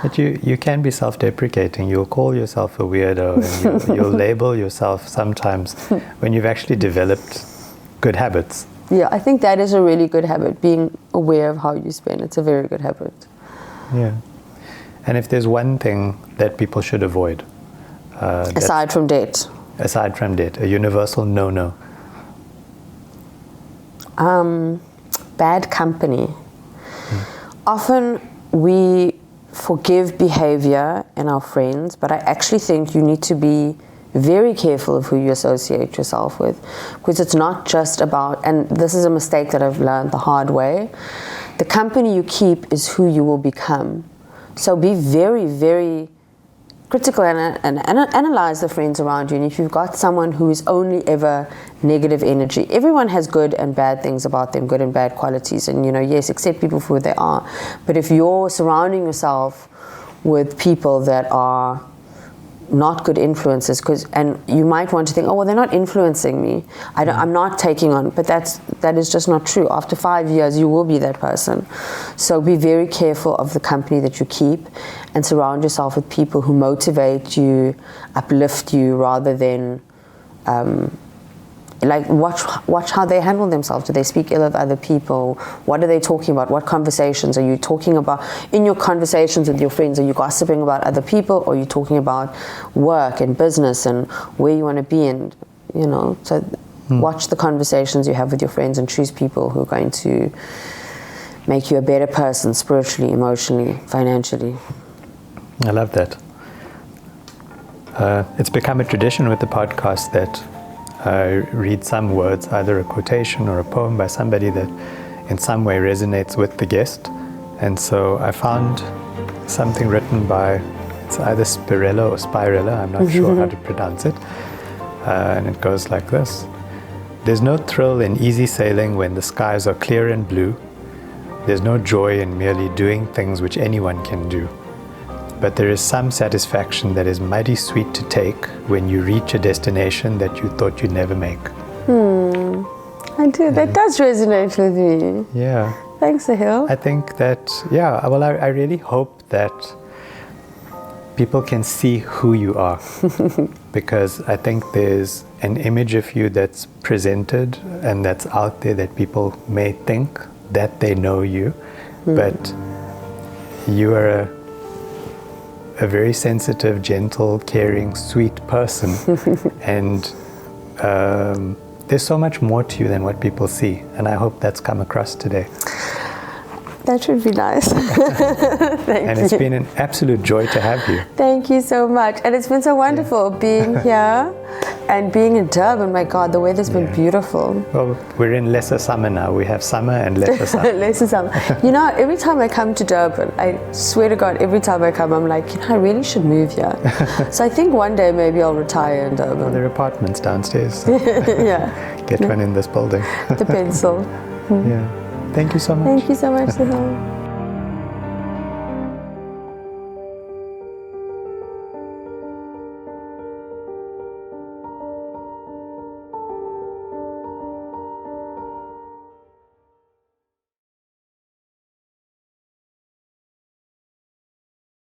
But you can be self-deprecating. You'll call yourself a weirdo and you'll label yourself sometimes when you've actually developed good habits. Yeah, I think that is a really good habit, being aware of how you spend. It's a very good habit. Yeah. And if there's one thing that people should avoid, aside from debt, a universal no-no. Bad company. Often we forgive behavior in our friends, but I actually think you need to be very careful of who you associate yourself with, because it's not just about, and this is a mistake that I've learned the hard way, the company you keep is who you will become. So be very, very critical and analyze the friends around you. And if you've got someone who is only ever negative energy, everyone has good and bad things about them, good and bad qualities, and yes, accept people for who they are. But if you're surrounding yourself with people that are not good influences, and you might want to think, oh well, they're not influencing me, I'm not taking on, but that is just not true. After 5 years you will be that person. So be very careful of the company that you keep, and surround yourself with people who motivate you, uplift you, rather than like watch how they handle themselves. Do they speak ill of other people? What are they talking about? What conversations are you talking about in your conversations with your friends? Are you gossiping about other people, or are you talking about work and business and where you want to be? And so watch the conversations you have with your friends, and choose people who are going to make you a better person, spiritually, emotionally, financially. I love that. It's become a tradition with the podcast that I read some words, either a quotation or a poem by somebody that in some way resonates with the guest. And so I found something written by, it's either Spirella or Spirella, I'm not sure how to pronounce it. And it goes like this. There's no thrill in easy sailing when the skies are clear and blue. There's no joy in merely doing things which anyone can do. But there is some satisfaction that is mighty sweet to take when you reach a destination that you thought you'd never make. I do. That does resonate with me. Yeah. Thanks, Sahil. I think that, well, I really hope that people can see who you are. Because I think there's an image of you that's presented and that's out there that people may think that they know you. But you are a very sensitive, gentle, caring, sweet person. And there's so much more to you than what people see. And I hope that's come across today. That would be nice. Thank you. And it's been an absolute joy to have you. Thank you so much. And it's been so wonderful being here and being in Durban. My God, the weather's been beautiful. Well, we're in lesser summer now. We have summer and lesser summer. Lesser summer. Every time I come to Durban, I swear to God, every time I come, I'm like, I really should move here. So I think one day maybe I'll retire in Durban. Well, there are apartments downstairs. So yeah. Get one in this building. The pencil. Yeah. Thank you so much. Thank you so much, Sahil.